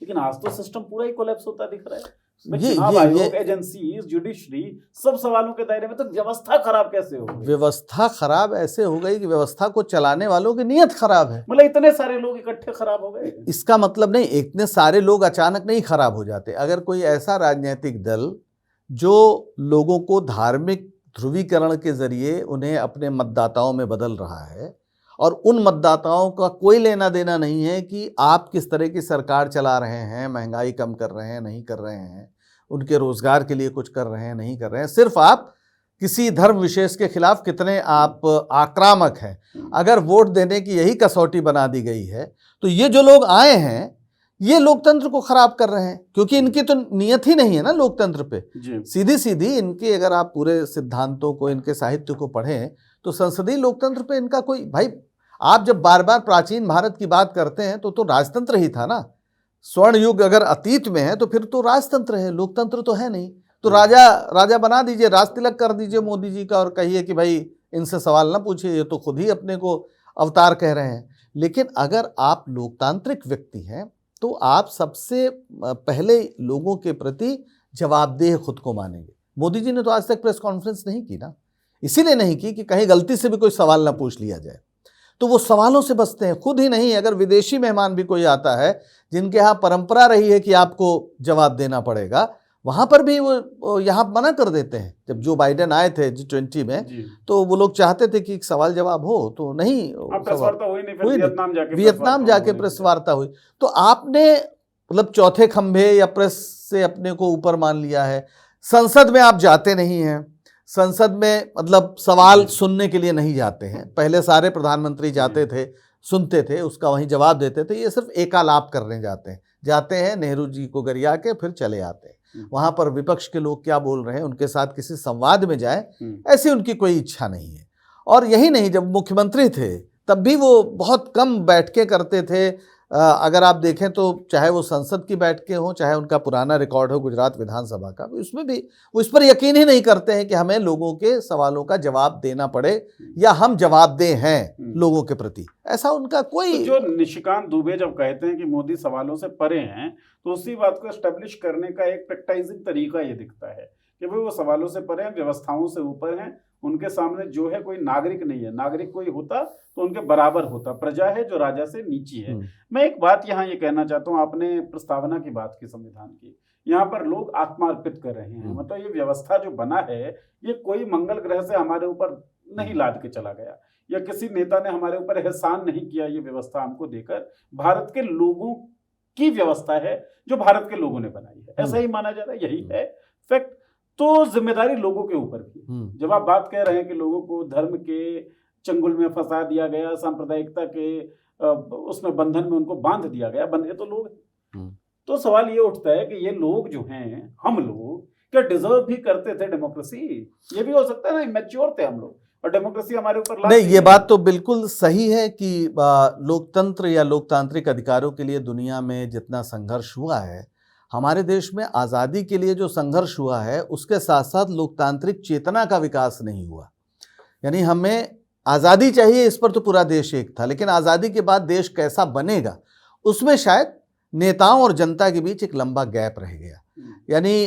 लेकिन आज तो सिस्टम पूरा ही कोलैप्स होता दिख रहा है।
ये
चुनाव आयोग, एजेंसीज, जुडिशरी, सब सवालों के दायरे में। तो व्यवस्था खराब कैसे हो गई?
व्यवस्था खराब ऐसे हो गई कि व्यवस्था को चलाने वालों की नीयत खराब है।
मतलब इतने सारे लोग इकट्ठे खराब हो गए।
इसका मतलब नहीं इतने सारे लोग अचानक नहीं खराब हो जाते। अगर कोई ऐसा राजनीतिक दल जो लोगों को धार्मिक ध्रुवीकरण के जरिए उन्हें अपने मतदाताओं में बदल रहा है और उन मतदाताओं का कोई लेना देना नहीं है कि आप किस तरह की सरकार चला रहे हैं, महंगाई कम कर रहे हैं, नहीं कर रहे हैं, उनके रोजगार के लिए कुछ कर रहे हैं, नहीं कर रहे हैं, सिर्फ आप किसी धर्म विशेष के खिलाफ कितने आप आक्रामक हैं, अगर वोट देने की यही कसौटी बना दी गई है तो ये जो लोग आए हैं ये लोकतंत्र को खराब कर रहे हैं, क्योंकि इनकी तो नियत ही नहीं है ना लोकतंत्र पे। सीधी सीधी इनके अगर आप पूरे सिद्धांतों को, इनके साहित्य को पढ़ें तो संसदीय लोकतंत्र पे इनका कोई, भाई आप जब बार बार प्राचीन भारत की बात करते हैं तो राजतंत्र ही था ना। स्वर्ण युग अगर अतीत में है तो फिर तो राजतंत्र है, लोकतंत्र तो है नहीं। तो राजा बना दीजिए, राज तिलक कर दीजिए मोदी जी का और कहिए कि भाई इनसे सवाल ना पूछिए, ये तो खुद ही अपने को अवतार कह रहे हैं। लेकिन अगर आप लोकतांत्रिक व्यक्ति हैं तो आप सबसे पहले लोगों के प्रति जवाबदेह खुद को मानेंगे। मोदी जी ने तो आज तक प्रेस कॉन्फ्रेंस नहीं की ना, इसीलिए नहीं की कि कहीं गलती से भी कोई सवाल ना पूछ लिया जाए। तो वो सवालों से बचते हैं, खुद ही नहीं, अगर विदेशी मेहमान भी कोई आता है जिनके यहाँ परंपरा रही है कि आपको जवाब देना पड़ेगा, वहाँ पर भी वो यहाँ मना कर देते हैं। जब जो बाइडेन आए थे G20 में तो वो लोग चाहते थे कि एक सवाल जवाब हो, तो नहीं, वियतनाम जाके प्रेस वार्ता हुई। तो आपने मतलब चौथे खंभे या प्रेस से अपने को ऊपर मान लिया है। संसद में आप जाते नहीं हैं, संसद में मतलब सवाल सुनने के लिए नहीं जाते हैं। पहले सारे प्रधानमंत्री जाते थे, सुनते थे, उसका वहीं जवाब देते थे। ये सिर्फ एकालाप करने जाते हैं नेहरू जी को गरिया के फिर चले आते हैं। वहां पर विपक्ष के लोग क्या बोल रहे हैं उनके साथ किसी संवाद में जाए, ऐसी उनकी कोई इच्छा नहीं है। और यही नहीं, जब मुख्यमंत्री थे तब भी वो बहुत कम बैठकें करते थे। अगर आप देखें तो चाहे वो संसद की बैठकें हों, चाहे उनका पुराना रिकॉर्ड हो गुजरात विधानसभा का, उसमें भी वो इस पर यकीन ही नहीं करते हैं कि हमें लोगों के सवालों का जवाब देना पड़े या हम जवाबदेह हैं लोगों के प्रति। ऐसा उनका कोई,
तो जो निशिकांत दुबे जब कहते हैं कि मोदी सवालों से परे हैं, तो उसी बात को एस्टेब्लिश करने का एक प्रैक्टिसिंग तरीका ये दिखता है कि भाई वो सवालों से परे हैं, व्यवस्थाओं से ऊपर हैं, उनके सामने जो है कोई नागरिक नहीं है। नागरिक कोई होता तो उनके बराबर होता, प्रजा है जो राजा से नीची है। मैं एक बात यहाँ ये कहना चाहता हूँ, आपने प्रस्तावना की बात की संविधान की, यहाँ पर लोग आत्मार्पित कर रहे हैं। मतलब ये व्यवस्था जो बना है ये कोई मंगल ग्रह से हमारे ऊपर नहीं लाद के चला गया, या किसी नेता ने हमारे ऊपर एहसान नहीं किया ये व्यवस्था हमको देकर। भारत के लोगों की व्यवस्था है जो भारत के लोगों ने बनाई है, ऐसा ही माना जा रहा है, यही है फैक्ट। तो जिम्मेदारी लोगों के ऊपर भी। जब आप बात कह रहे हैं कि लोगों को धर्म के चंगुल में फंसा दिया गया, सांप्रदायिकता के उसमें बंधन में उनको बांध दिया गया, बंधे तो लोग हैं। तो सवाल ये उठता है कि ये लोग जो हैं, हम लोग क्या डिजर्व भी करते थे डेमोक्रेसी? ये भी हो सकता है ना, मैच्योर थे हम लोग और डेमोक्रेसी हमारे ऊपर
नहीं। ये बात तो बिल्कुल सही है कि लोकतंत्र या लोकतांत्रिक अधिकारों के लिए दुनिया में जितना संघर्ष हुआ है, हमारे देश में आज़ादी के लिए जो संघर्ष हुआ है उसके साथ साथ लोकतांत्रिक चेतना का विकास नहीं हुआ। यानी हमें आज़ादी चाहिए, इस पर तो पूरा देश एक था, लेकिन आज़ादी के बाद देश कैसा बनेगा उसमें शायद नेताओं और जनता के बीच एक लंबा गैप रह गया। यानी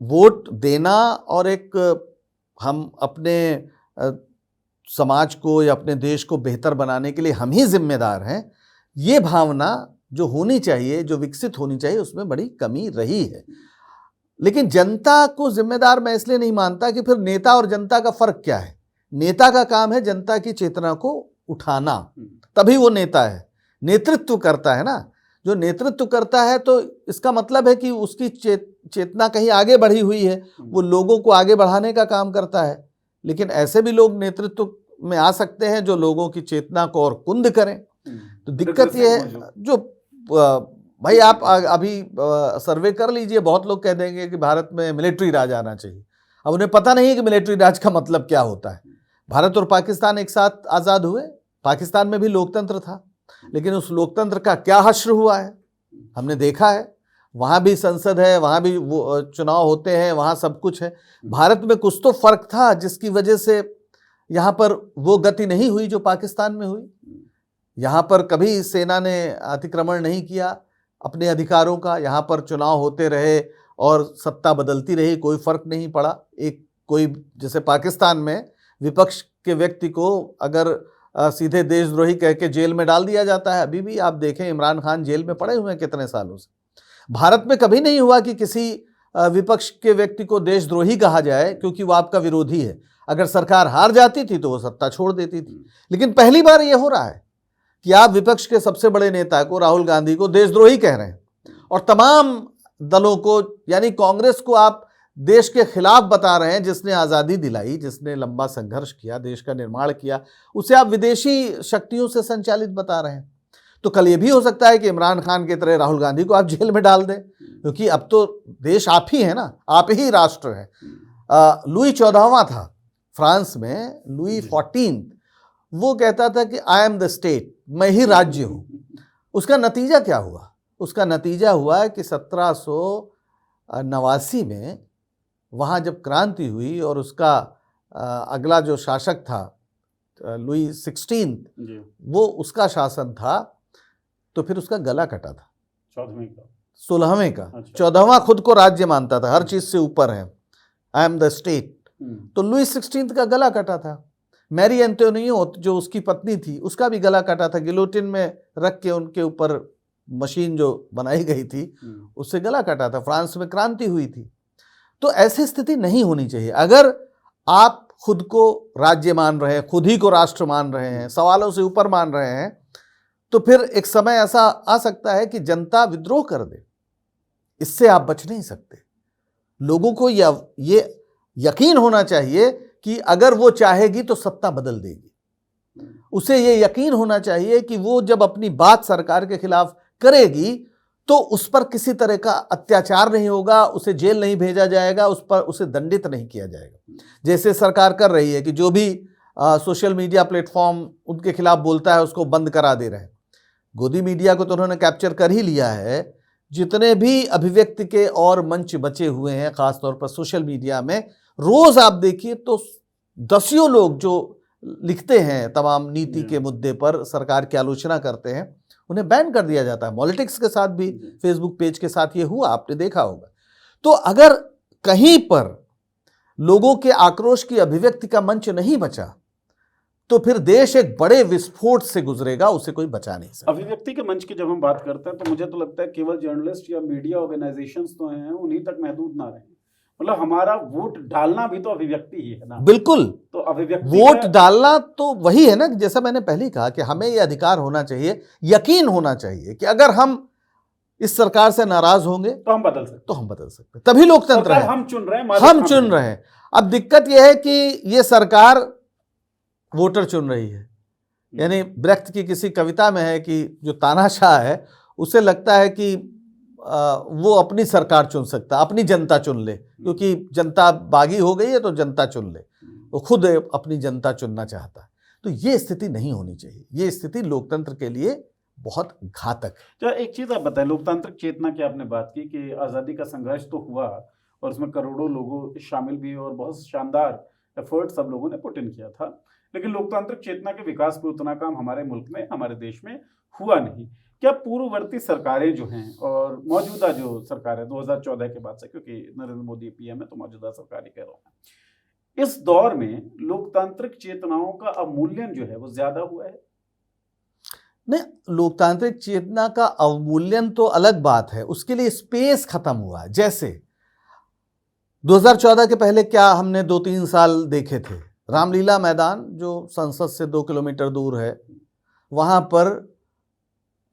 वोट देना और एक हम अपने समाज को या अपने देश को बेहतर बनाने के लिए हम ही जिम्मेदार हैं, ये भावना जो होनी चाहिए, जो विकसित होनी चाहिए, उसमें बड़ी कमी रही है। लेकिन जनता को जिम्मेदार मैं इसलिए नहीं मानता कि फिर नेता और जनता का फर्क क्या है। नेता का काम है जनता की चेतना को उठाना, तभी वो नेता है, नेतृत्व करता है ना। जो नेतृत्व करता है तो इसका मतलब है कि उसकी चेतना कहीं आगे बढ़ी हुई है, वो लोगों को आगे बढ़ाने का काम करता है। लेकिन ऐसे भी लोग नेतृत्व में आ सकते हैं जो लोगों की चेतना को और कुंद करें। तो दिक्कत ये है, जो भाई आप अभी सर्वे कर लीजिए, बहुत लोग कह देंगे कि भारत में मिलिट्री राज आना चाहिए। अब उन्हें पता नहीं है कि मिलिट्री राज का मतलब क्या होता है। भारत और पाकिस्तान एक साथ आज़ाद हुए, पाकिस्तान में भी लोकतंत्र था, लेकिन उस लोकतंत्र का क्या हश्र हुआ है हमने देखा है। वहाँ भी संसद है, वहाँ भी वो चुनाव होते हैं, वहाँ सब कुछ है। भारत में कुछ तो फर्क था जिसकी वजह से यहाँ पर वो गति नहीं हुई जो पाकिस्तान में हुई। यहाँ पर कभी सेना ने अतिक्रमण नहीं किया, अपने अधिकारों का। यहाँ पर चुनाव होते रहे और सत्ता बदलती रही, कोई फर्क नहीं पड़ा। एक कोई जैसे पाकिस्तान में विपक्ष के व्यक्ति को अगर सीधे देशद्रोही कह के जेल में डाल दिया जाता है। अभी भी आप देखें इमरान खान जेल में पड़े हुए हैं कितने सालों से। भारत में कभी नहीं हुआ कि किसी विपक्ष के व्यक्ति को देशद्रोही कहा जाए क्योंकि वो आपका विरोधी है। अगर सरकार हार जाती थी तो वो सत्ता छोड़ देती थी। लेकिन पहली बार ये हो रहा है कि आप विपक्ष के सबसे बड़े नेता को, राहुल गांधी को, देशद्रोही कह रहे हैं और तमाम दलों को, यानी कांग्रेस को आप देश के खिलाफ बता रहे हैं, जिसने आज़ादी दिलाई, जिसने लंबा संघर्ष किया, देश का निर्माण किया, उसे आप विदेशी शक्तियों से संचालित बता रहे हैं। तो कल ये भी हो सकता है कि इमरान खान की तरह राहुल गांधी को आप जेल में डाल दें, क्योंकि अब तो देश आप ही है ना, आप ही राष्ट्र है। लुई 14वां था फ्रांस में, लुई 14, वो कहता था कि आई एम द स्टेट, मैं ही राज्य हूँ। उसका नतीजा क्या हुआ? उसका नतीजा हुआ कि 1789 में वहाँ जब क्रांति हुई और उसका अगला जो शासक था लुई 16, वो उसका शासन था, तो फिर उसका गला कटा था 16वें का। 14वां खुद को राज्य मानता था, हर चीज से ऊपर है, आई एम द स्टेट। तो लुई 16 का गला कटा था। मैरी एंटोनियो जो उसकी पत्नी थी, उसका भी गला कटा था, गिलोटिन में रख के उनके ऊपर मशीन जो बनाई गई थी उससे गला कटा था। फ्रांस में क्रांति हुई थी। तो ऐसी स्थिति नहीं होनी चाहिए। अगर आप खुद को राज्य मान रहे हैं, खुद ही को राष्ट्र मान रहे हैं, सवालों से ऊपर मान रहे हैं, तो फिर एक समय ऐसा आ सकता है कि जनता विद्रोह कर दे। इससे आप बच नहीं सकते। लोगों को ये यकीन होना चाहिए कि अगर वो चाहेगी तो सत्ता बदल देगी। उसे ये यकीन होना चाहिए कि वो जब अपनी बात सरकार के खिलाफ करेगी तो उस पर किसी तरह का अत्याचार नहीं होगा, उसे जेल नहीं भेजा जाएगा, उसे दंडित नहीं किया जाएगा। जैसे सरकार कर रही है कि जो भी सोशल मीडिया प्लेटफॉर्म उनके खिलाफ बोलता है उसको बंद करा दे रहे हैं। गोदी मीडिया को तो उन्होंने कैप्चर कर ही लिया है। जितने भी अभिव्यक्ति के और मंच बचे हुए हैं, खासतौर पर सोशल मीडिया में, रोज आप देखिए तो दसियों लोग जो लिखते हैं तमाम नीति के मुद्दे पर, सरकार की आलोचना करते हैं, उन्हें बैन कर दिया जाता है। पॉलिटिक्स के साथ भी, फेसबुक पेज के साथ ये हुआ, आपने देखा होगा। तो अगर कहीं पर लोगों के आक्रोश की अभिव्यक्ति का मंच नहीं बचा तो फिर देश एक बड़े विस्फोट से गुजरेगा, उसे कोई बचा नहीं सकता।
अभिव्यक्ति के मंच की जब हम बात करते हैं तो मुझे तो लगता है केवल जर्नलिस्ट या मीडिया ऑर्गेनाइजेशंस तो हैं, उन्हीं तक महदूद ना रहे। मतलब हमारा वोट डालना भी तो अभिव्यक्ति ही है ना।
बिल्कुल।
तो अभिव्यक्ति
वोट डालना तो वही है ना, जैसा मैंने पहले कहा कि हमें यह अधिकार होना चाहिए, यकीन होना चाहिए कि अगर हम इस सरकार से नाराज होंगे
तो हम बदल सकते,
तभी लोकतंत्र है।
हम चुन रहे हैं,
हम चुन रहे हैं। अब दिक्कत यह है कि ये सरकार वोटर चुन रही है। यानी ब्रेख्त की किसी कविता में है कि जो तानाशाह है उसे लगता है कि वो अपनी सरकार चुन सकता, अपनी जनता चुन ले, क्योंकि जनता बागी हो गई है तो जनता चुन ले। वो खुद अपनी जनता चुनना चाहता है। तो ये स्थिति नहीं होनी चाहिए। ये स्थिति लोकतंत्र के लिए बहुत घातक है।
एक चीज आप बताएं, लोकतांत्रिक चेतना की आपने बात की कि आज़ादी का संघर्ष तो हुआ और उसमें करोड़ों लोगों शामिल भी और बहुत शानदार एफर्ट सब लोगों ने पुट इन किया था, लेकिन लोकतांत्रिक चेतना के विकास पे उतना काम हमारे मुल्क में, हमारे देश में हुआ नहीं। क्या पूर्ववर्ती सरकारें जो हैं और मौजूदा जो सरकार है 2014 के बाद से, क्योंकि नरेंद्र मोदी पीएम है तो मौजूदा सरकार ही कह रहा हूं, इस दौर में लोकतांत्रिक चेतनाओं का अवमूल्यन जो है वो ज्यादा हुआ है?
नहीं, लोकतांत्रिक चेतना का अवमूल्यन तो अलग बात है, उसके लिए स्पेस खत्म हुआ है। जैसे 2014 के पहले क्या हमने 2-3 साल देखे थे, रामलीला मैदान जो संसद से 2 किलोमीटर दूर है, वहां पर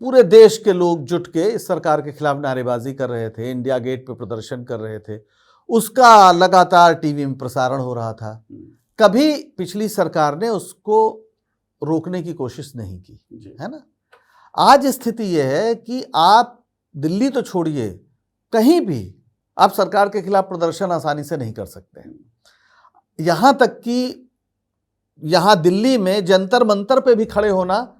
पूरे देश के लोग जुट के इस सरकार के खिलाफ नारेबाजी कर रहे थे, इंडिया गेट पे प्रदर्शन कर रहे थे, उसका लगातार टीवी में प्रसारण हो रहा था। कभी पिछली सरकार ने उसको रोकने की कोशिश नहीं की, है ना। आज स्थिति यह है कि आप दिल्ली तो छोड़िए, कहीं भी आप सरकार के खिलाफ प्रदर्शन आसानी से नहीं कर सकते हैं। यहां तक कि यहां दिल्ली में जंतर मंतर पे भी खड़े होना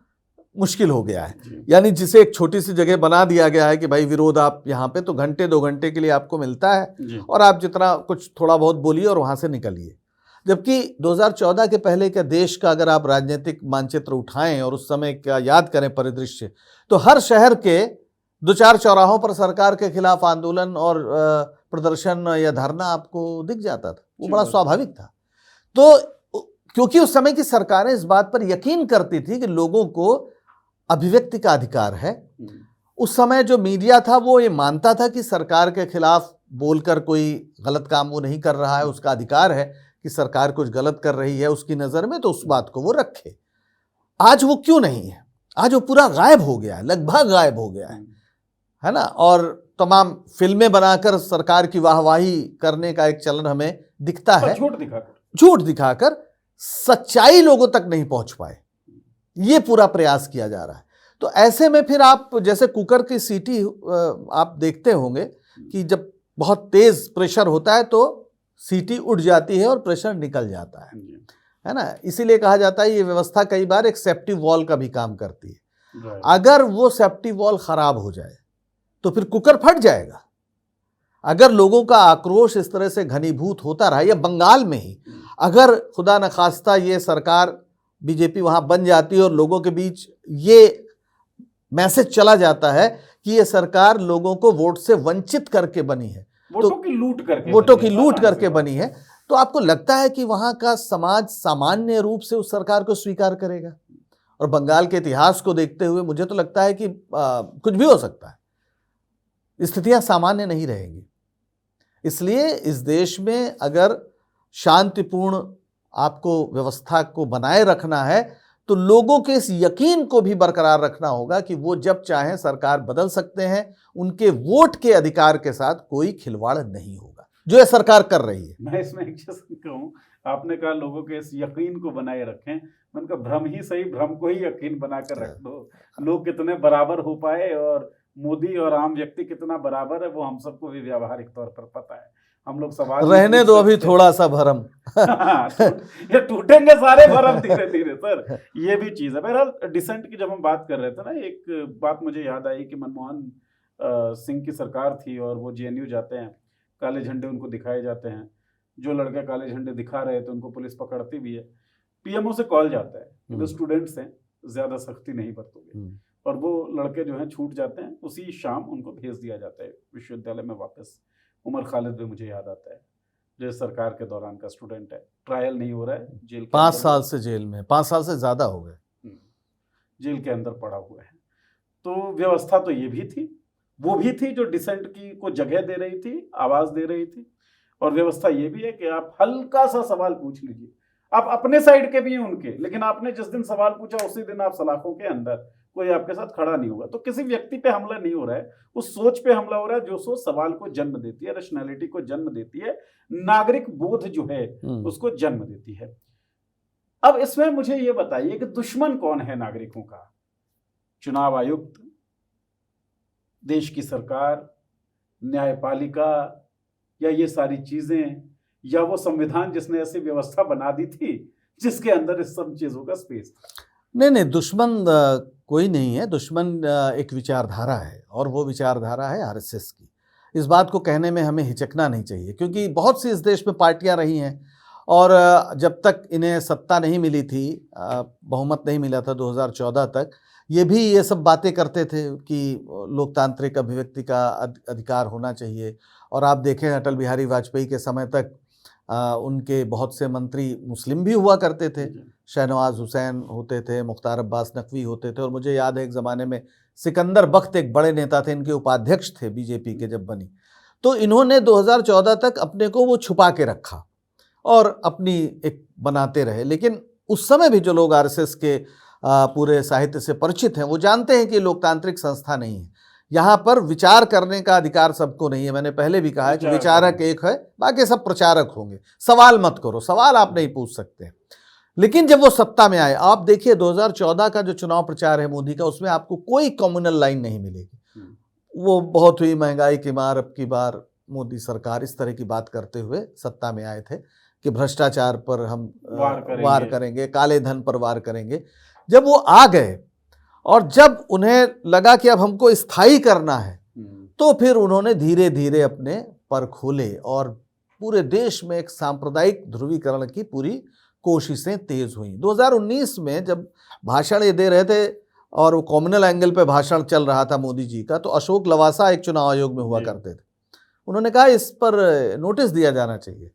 मुश्किल हो गया है। यानी जिसे एक छोटी सी जगह बना दिया गया है कि भाई विरोध आप यहाँ पे तो घंटे 2 घंटे के लिए आपको मिलता है और आप जितना कुछ थोड़ा बहुत बोलिए और वहां से निकलिए। जबकि 2014 के पहले का देश का अगर आप राजनीतिक मानचित्र उठाएं और उस समय का याद करें परिदृश्य, तो हर शहर के दो चार चौराहों पर सरकार के खिलाफ आंदोलन और प्रदर्शन या धरना आपको दिख जाता था, वो बड़ा स्वाभाविक था। तो क्योंकि उस समय की सरकारें इस बात पर यकीन करती थी कि लोगों को अभिव्यक्ति का अधिकार है। उस समय जो मीडिया था वो ये मानता था कि सरकार के खिलाफ बोलकर कोई गलत काम वो नहीं कर रहा है, उसका अधिकार है कि सरकार कुछ गलत कर रही है उसकी नज़र में, तो उस बात को वो रखे। आज वो क्यों नहीं है? आज वो पूरा गायब हो गया है, लगभग गायब हो गया है ना। और तमाम फिल्में बनाकर सरकार की वाहवाही करने का एक चलन हमें दिखता है, झूठ दिखाकर सच्चाई लोगों तक नहीं पहुंच पाए, ये पूरा प्रयास किया जा रहा है। तो ऐसे में फिर आप जैसे कुकर की सीटी आप देखते होंगे कि जब बहुत तेज प्रेशर होता है तो सीटी उठ जाती है और प्रेशर निकल जाता है ना। इसीलिए कहा जाता है ये व्यवस्था कई बार एक सेफ्टी वॉल का भी काम करती है। अगर वो सेफ्टी वॉल खराब हो जाए तो फिर कुकर फट जाएगा। अगर लोगों का आक्रोश इस तरह से घनीभूत होता रहा, या बंगाल में ही अगर खुदा न खास्ता ये सरकार बीजेपी वहां बन जाती है और लोगों के बीच ये मैसेज चला जाता है कि ये सरकार लोगों को वोट से वंचित करके बनी है, वोटों की लूट करके बनी है, तो आपको लगता है कि वहां का समाज सामान्य रूप से उस सरकार को स्वीकार करेगा? और बंगाल के इतिहास को देखते हुए मुझे तो लगता है कि कुछ भी हो सकता है, स्थितियां सामान्य नहीं रहेंगी। इसलिए इस देश में अगर शांतिपूर्ण आपको व्यवस्था को बनाए रखना है तो लोगों के इस यकीन को भी बरकरार रखना होगा कि वो जब चाहें सरकार बदल सकते हैं, उनके वोट के अधिकार के साथ कोई खिलवाड़ नहीं होगा, जो ये सरकार कर रही है।
मैं इसमें एक चीज कहूँ, आपने कहा लोगों के इस यकीन को बनाए रखें, मैंने कहा भ्रम ही सही, भ्रम को ही यकीन बनाकर रख दो। लोग कितने बराबर हो पाए और मोदी और आम व्यक्ति कितना बराबर है वो हम सबको भी व्यावहारिक तौर पर पता है। हम लोग सवाल
रहने दो अभी थोड़ा सा भरम
ये टूटेंगे सारे भरम धीरे धीरे सर, ये भी चीज है। बहरहाल डिसेंट की जब हम बात कर रहे थे ना, एक बात मुझे याद आई कि मनमोहन सिंह की सरकार थी और वो जेएनयू जाते हैं, काले झंडे उनको दिखाए जाते हैं, जो लड़के काले झंडे दिखा रहे थे उनको पुलिस पकड़ती भी है। पीएमओ से कॉल जाता है कि जो स्टूडेंट्स हैं ज्यादा सख्ती नहीं बरतोगे, और वो लड़के जो हैं छूट जाते हैं, उसी शाम उनको भेज दिया जाता है विश्वविद्यालय में वापस। उमर खालिद भी मुझे याद आता है, जो सरकार के दौरान का स्टूडेंट है, ट्रायल नहीं हो रहा है, जेल
5 साल से जेल में, 5 साल से ज्यादा हो गए,
जेल के अंदर पड़ा हुआ है। तो व्यवस्था तो ये भी थी, वो भी थी जो डिसेंट की को जगह दे रही थी, आवाज दे रही थी। और व्यवस्था ये भी है कि आप हल्का सा सवाल पूछ लीजिए, आप अपने साइड के भी हैं उनके, लेकिन आपने जिस दिन सवाल पूछा उसी दिन आप सलाखों के अंदर, कोई आपके साथ खड़ा नहीं होगा। तो किसी व्यक्ति पे हमला नहीं हो रहा है, उस सोच पे हमला हो रहा है जो सोच सवाल को जन्म देती है, रैशनैलिटी को जन्म देती है, नागरिक बोध जो है उसको जन्म देती है। अब इसमें मुझे ये बताइए कि दुश्मन कौन है नागरिकों का? चुनाव आयुक्त, देश की सरकार, न्यायपालिका, या ये सारी चीजें, या वो संविधान जिसने ऐसी व्यवस्था बना दी थी जिसके अंदर इस सब चीजों का स्पेस था?
नहीं, दुश्मन कोई नहीं है। दुश्मन एक विचारधारा है, और वो विचारधारा है आरएसएस की। इस बात को कहने में हमें हिचकना नहीं चाहिए, क्योंकि बहुत सी इस देश में पार्टियां रही हैं, और जब तक इन्हें सत्ता नहीं मिली थी, बहुमत नहीं मिला था 2014 तक, ये भी ये सब बातें करते थे कि लोकतांत्रिक अभिव्यक्ति का अधिकार होना चाहिए। और आप देखें अटल बिहारी वाजपेयी के समय तक उनके बहुत से मंत्री मुस्लिम भी हुआ करते थे, शहनवाज हुसैन होते थे, मुख्तार अब्बास नकवी होते थे, और मुझे याद है एक ज़माने में सिकंदर बख्त एक बड़े नेता थे, इनके उपाध्यक्ष थे बीजेपी के जब बनी। तो इन्होंने 2014 तक अपने को वो छुपा के रखा और अपनी एक बनाते रहे। लेकिन उस समय भी जो लोग आरएसएस के पूरे साहित्य से परिचित हैं वो जानते हैं कि लोकतांत्रिक संस्था नहीं है। यहाँ पर विचार करने का अधिकार सबको नहीं है। मैंने पहले भी कहा है कि विचारक एक है, बाकी सब प्रचारक होंगे। सवाल मत करो, सवाल आप नहीं पूछ सकते। लेकिन जब वो सत्ता में आए, आप देखिए 2014 का जो चुनाव प्रचार है मोदी का, उसमें आपको कोई कम्युनल लाइन नहीं मिलेगी। वो बहुत हुई महंगाई की मार, अब की बार मोदी सरकार, इस तरह की बात करते हुए सत्ता में आए थे कि भ्रष्टाचार पर हम वार करेंगे, काले धन पर वार करेंगे। जब वो आ गए और जब उन्हें लगा कि अब हमको स्थायी करना है, तो फिर उन्होंने धीरे धीरे अपने पर खोले और पूरे देश में एक सांप्रदायिक ध्रुवीकरण की पूरी कोशिशें तेज हुई। 2019 में जब भाषण ये दे रहे थे, और वो कॉम्युनल एंगल पे भाषण चल रहा था मोदी जी का, तो अशोक लवासा एक चुनाव आयोग में हुआ
जी।
करते थे। उन्होंने कहा इस पर नोटिस दिया जाना चाहिए,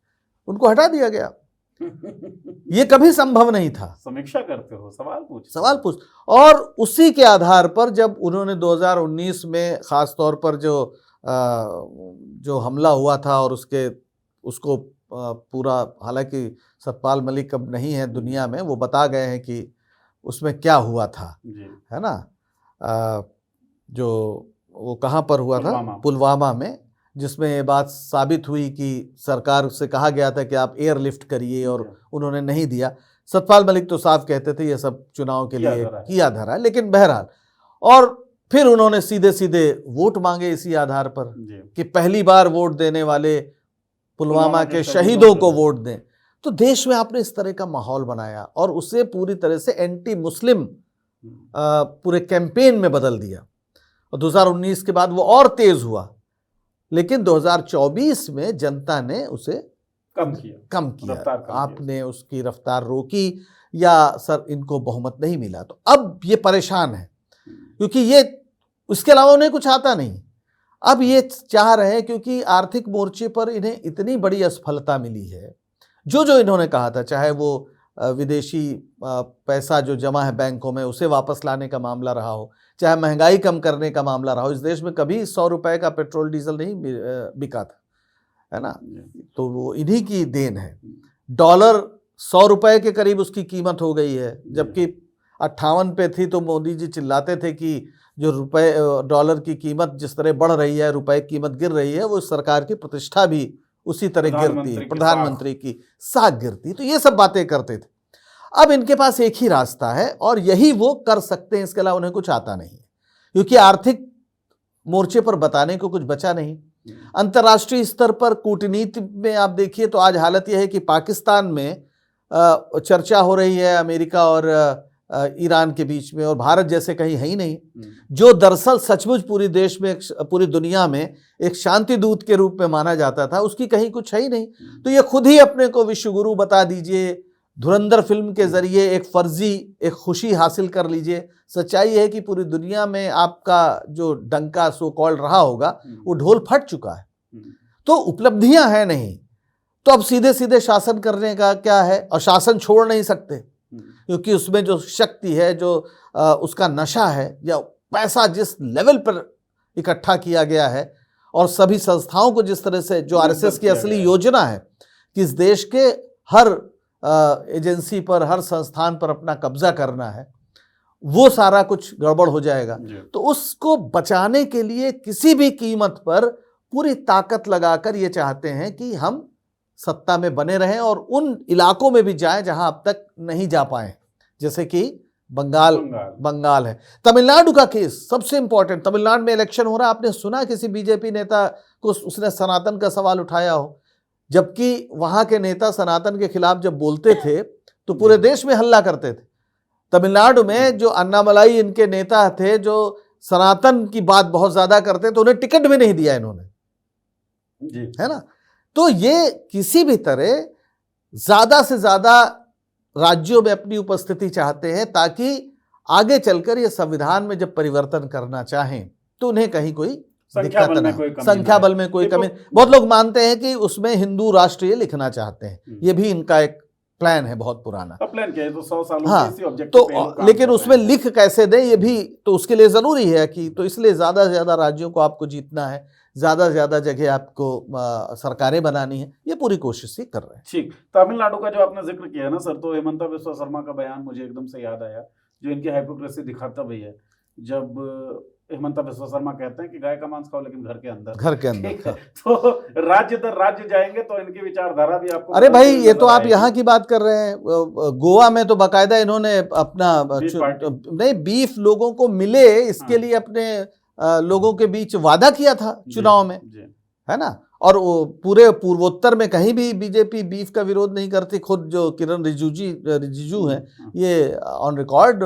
उनको हटा दिया गया। ये कभी संभव नहीं था।
समीक्षा करते हो,
सवाल पूछ। और उसी के आधार पर जब उन्होंने 2019 में खास तौर पर जो हमला हुआ था और उसको पूरा, हालांकि सतपाल मलिक अब नहीं है दुनिया में, वो बता गए हैं कि उसमें क्या हुआ था, है ना। जो वो कहाँ पर हुआ था, पुलवामा में, जिसमें ये बात साबित हुई कि सरकार से कहा गया था कि आप एयरलिफ्ट करिए और उन्होंने नहीं दिया। सतपाल मलिक तो साफ कहते थे ये सब चुनाव के लिए किया धरा है, लेकिन बहरहाल, और फिर उन्होंने सीधे सीधे वोट मांगे इसी आधार पर कि पहली बार वोट देने वाले पुलवामा के शहीदों को वोट दें। तो देश में आपने इस तरह का माहौल बनाया और उसे पूरी तरह से एंटी मुस्लिम पूरे कैंपेन में बदल दिया, और 2019 के बाद वो और तेज हुआ। लेकिन 2024 में जनता ने उसे कम किया। आपने उसकी रफ्तार रोकी या सर इनको बहुमत नहीं मिला, तो अब ये परेशान है क्योंकि ये उसके अलावा उन्हें कुछ आता नहीं। अब ये चाह रहे हैं, क्योंकि आर्थिक मोर्चे पर इन्हें इतनी बड़ी असफलता मिली है, जो इन्होंने कहा था, चाहे वो विदेशी पैसा जो जमा है बैंकों में उसे वापस लाने का मामला रहा हो, चाहे महंगाई कम करने का मामला रहा हो। इस देश में कभी 100 रुपए का पेट्रोल डीजल नहीं बिका था, है ना, तो वो इन्हीं की देन है। डॉलर 100 रुपए के करीब उसकी कीमत हो गई है, जबकि 58 पे थी, तो मोदी जी चिल्लाते थे कि जो डॉलर की कीमत जिस तरह बढ़ रही है, रुपए की कीमत गिर रही है, वो सरकार की प्रतिष्ठा भी उसी तरह गिरती है, प्रधानमंत्री की साख गिरती। तो ये सब बातें करते थे। अब इनके पास एक ही रास्ता है और यही वो कर सकते हैं, इसके अलावा उन्हें कुछ आता नहीं है, क्योंकि आर्थिक मोर्चे पर बताने को कुछ बचा नहीं। अंतर्राष्ट्रीय स्तर पर कूटनीति में आप देखिए तो आज हालत यह है कि पाकिस्तान में चर्चा हो रही है अमेरिका और ईरान के बीच में, और भारत जैसे कहीं है ही नहीं, जो दरअसल सचमुच पूरी देश में, पूरी दुनिया में एक शांति दूत के रूप में माना जाता था, उसकी कहीं कुछ है ही नहीं। तो ये खुद ही अपने को विश्वगुरु बता दीजिए, धुरंधर फिल्म के जरिए एक फर्जी एक खुशी हासिल कर लीजिए। सच्चाई है कि पूरी दुनिया में आपका जो डंका सो कॉल्ड रहा होगा, वो ढोल फट चुका है, तो उपलब्धियां हैं नहीं। तो अब सीधे सीधे शासन करने का क्या है, और शासन छोड़ नहीं सकते, क्योंकि उसमें जो शक्ति है, जो उसका नशा है, या पैसा जिस लेवल पर इकट्ठा किया गया है, और सभी संस्थाओं को जिस तरह से, जो आरएसएस की असली योजना है कि इस देश के हर एजेंसी पर, हर संस्थान पर अपना कब्जा करना है, वो सारा कुछ गड़बड़ हो जाएगा। तो उसको बचाने के लिए किसी भी कीमत पर पूरी ताकत लगाकर ये चाहते हैं कि हम सत्ता में बने रहें और उन इलाकों में भी जाएं जहां अब तक नहीं जा पाए, जैसे कि बंगाल है। तमिलनाडु का केस सबसे इंपॉर्टेंट, तमिलनाडु में इलेक्शन हो रहा, आपने सुना किसी बीजेपी नेता को उसने सनातन का सवाल उठाया हो, जबकि वहां के नेता सनातन के खिलाफ जब बोलते थे तो पूरे देश में हल्ला करते थे। तमिलनाडु में जो अन्नामलाई इनके नेता थे, जो सनातन की बात बहुत ज्यादा करते, तो उन्हें टिकट भी नहीं दिया इन्होंने, है ना। तो ये किसी भी तरह ज्यादा से ज्यादा राज्यों में अपनी उपस्थिति चाहते हैं, ताकि आगे चलकर ये संविधान में जब परिवर्तन करना चाहें तो उन्हें कहीं कोई संख्या बल में कोई कमी। बहुत लोग मानते हैं कि उसमें हिंदू राष्ट्रीय लिखना चाहते हैं, ये भी इनका एक प्लान है, बहुत पुराना
प्लान क्या है, तो 100 सालों
हाँ,
से इसी ऑब्जेक्टिव पे
तो लेकिन उसमें लिख कैसे दें, ये भी तो उसके लिए जरूरी है कि, तो इसलिए ज्यादा से ज्यादा राज्यों को आपको जीतना है, ज्यादा से ज्यादा जगह आपको सरकारें बनानी है, ये पूरी कोशिश ही कर रहे हैं।
ठीक, तमिलनाडु का जो आपने जिक्र किया ना सर, तो हेमंता बिस्वा शर्मा का बयान मुझे एकदम से याद आया, जो इनकी हाइपोक्रेसी दिखाता भी है। जब हेमंता बिस्वा शर्मा कहते हैं कि गाय का मांस खाओ लेकिन घर के अंदर, तो राज्य दर राज्य जाएंगे तो इनकी विचारधारा भी आपको,
अरे भाई ये तो आप यहाँ की बात कर रहे हैं, गोवा में तो बाकायदा इन्होंने अपना नहीं, बीफ लोगों को मिले इसके लिए अपने लोगों के बीच वादा किया था चुनाव में, है ना। और वो पूरे पूर्वोत्तर में कहीं भी बीजेपी बीफ का विरोध नहीं करती। खुद जो किरण रिजिजू हैं, ये ऑन रिकॉर्ड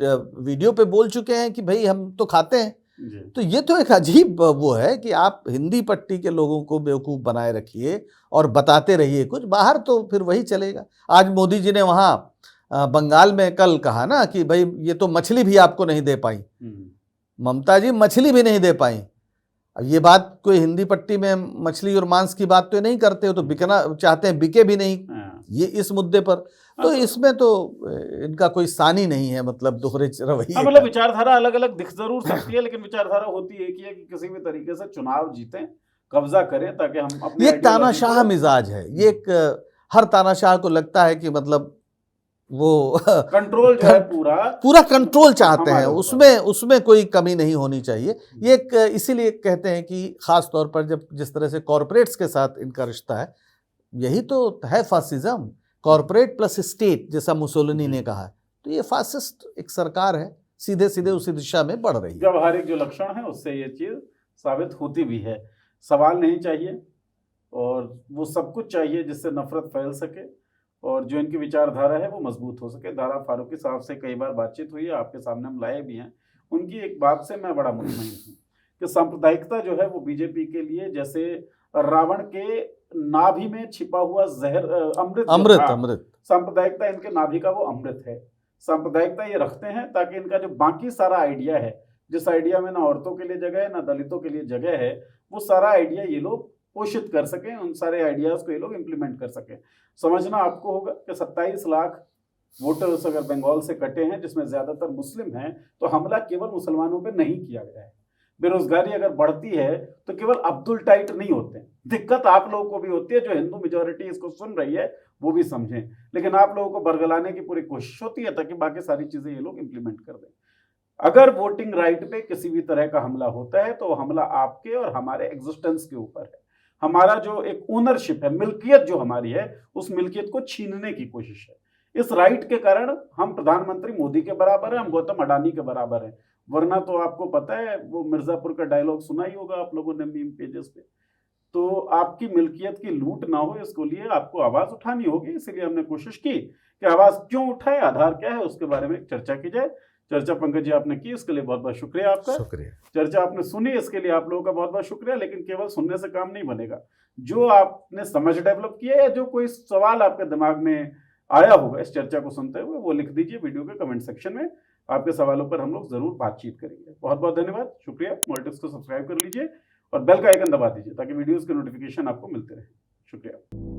वीडियो पे बोल चुके हैं कि भाई हम तो खाते हैं। तो ये तो एक अजीब वो है कि आप हिंदी पट्टी के लोगों को बेवकूफ़ बनाए रखिए और बताते रहिए कुछ, बाहर तो फिर वही चलेगा। आज मोदी जी ने वहाँ बंगाल में कल कहा ना कि भाई ये तो मछली भी आपको नहीं दे पाई, ममता जी मछली भी नहीं दे पाई। अब ये बात कोई हिंदी पट्टी में मछली और मांस की बात तो नहीं करते हो, तो बिकना चाहते हैं, बिके भी नहीं ये इस मुद्दे पर। तो इसमें तो इनका कोई सानी नहीं है, मतलब दोहरे रवैये।
मतलब विचारधारा अलग अलग दिख जरूर सकती है, लेकिन विचारधारा होती एक ही है कि किसी भी तरीके से चुनाव जीतें, कब्जा करें, ताकि हम अपने
ये तानाशाह मिजाज है, ये एक हर तानाशाह को लगता है कि मतलब वो
कंट्रोल जो है पूरा
कंट्रोल चाहते हैं, उसमें कोई कमी नहीं होनी चाहिए। ये एक इसीलिए कहते हैं कि खास तौर पर जब जिस तरह से कॉरपोरेट्स के साथ इनका रिश्ता है, यही तो है फासिज्म, कॉरपोरेट प्लस स्टेट, जैसा मुसोलिनी ने कहा। तो ये फासिस्ट एक सरकार है, सीधे सीधे उसी दिशा में बढ़ रही है।
व्यावहारिक जो लक्षण है उससे ये चीज साबित होती भी है। सवाल नहीं चाहिए और वो सब कुछ चाहिए जिससे नफरत फैल सके और जो इनकी विचारधारा है वो मजबूत हो सके। दारा फारूकी साहब से कई बार बातचीत हुई है, आपके सामने हम लाए भी हैं। उनकी एक बात से मैं बड़ा मुतमईन हूँ कि सांप्रदायिकता जो है वो बीजेपी के लिए जैसे रावण के नाभि में छिपा हुआ जहर अमृत सांप्रदायिकता इनके नाभि का वो अमृत है। सांप्रदायिकता ये रखते हैं ताकि इनका जो बाकी सारा आइडिया है, जिस आइडिया में ना औरतों के लिए जगह है ना दलितों के लिए जगह है, वो सारा आइडिया ये लोग पोषित कर सकें, उन सारे आइडियाज को ये लोग इंप्लीमेंट कर सकें। समझना आपको होगा कि 27 लाख वोटर्स अगर बंगाल से कटे हैं, जिसमें ज्यादातर मुस्लिम हैं, तो हमला केवल मुसलमानों पे नहीं किया गया है। बेरोजगारी अगर बढ़ती है तो केवल अब्दुल टाइट नहीं होते, दिक्कत आप लोगों को भी होती है। जो हिंदू मेजोरिटी इसको सुन रही है वो भी समझें, लेकिन आप लोगों को बरगलाने की पूरी कोशिश होती है ताकि बाकी सारी चीजें ये लोग इंप्लीमेंट कर दें। अगर वोटिंग राइट पे किसी भी तरह का हमला होता है तो वो हमला आपके और हमारे एग्जिस्टेंस के ऊपर है। हमारा जो एक ओनरशिप है, मिल्कियत जो हमारी है, उस मिल्कियत को छीनने की कोशिश है। इस राइट के कारण हम प्रधानमंत्री मोदी के बराबर है, हम गौतम अडानी के बराबर है। वरना तो आपको पता है, वो मिर्जापुर का डायलॉग सुना ही होगा आप लोगों ने मीम पेजेस पे। तो आपकी मिल्कियत की लूट ना हो, इसको लिए आपको आवाज उठानी होगी। इसीलिए हमने कोशिश की कि आवाज क्यों उठाए, आधार क्या है, उसके बारे में चर्चा की जाए। चर्चा पंकज जी आपने की, इसके लिए बहुत बहुत शुक्रिया आपका।
शुक्रिया।
चर्चा आपने सुनी, इसके लिए आप लोगों का बहुत बहुत शुक्रिया। लेकिन केवल सुनने से काम नहीं बनेगा, जो आपने समझ डेवलप किया है, जो कोई सवाल आपके दिमाग में आया होगा इस चर्चा को सुनते हुए, वो लिख दीजिए वीडियो के कमेंट सेक्शन में। आपके सवालों पर हम लोग जरूर बातचीत करेंगे। बहुत बहुत धन्यवाद, शुक्रिया। मॉलिटिक्स को सब्सक्राइब कर लीजिए और बेल का आइकन दबा दीजिए ताकि वीडियोस के नोटिफिकेशन आपको मिलते रहे। शुक्रिया।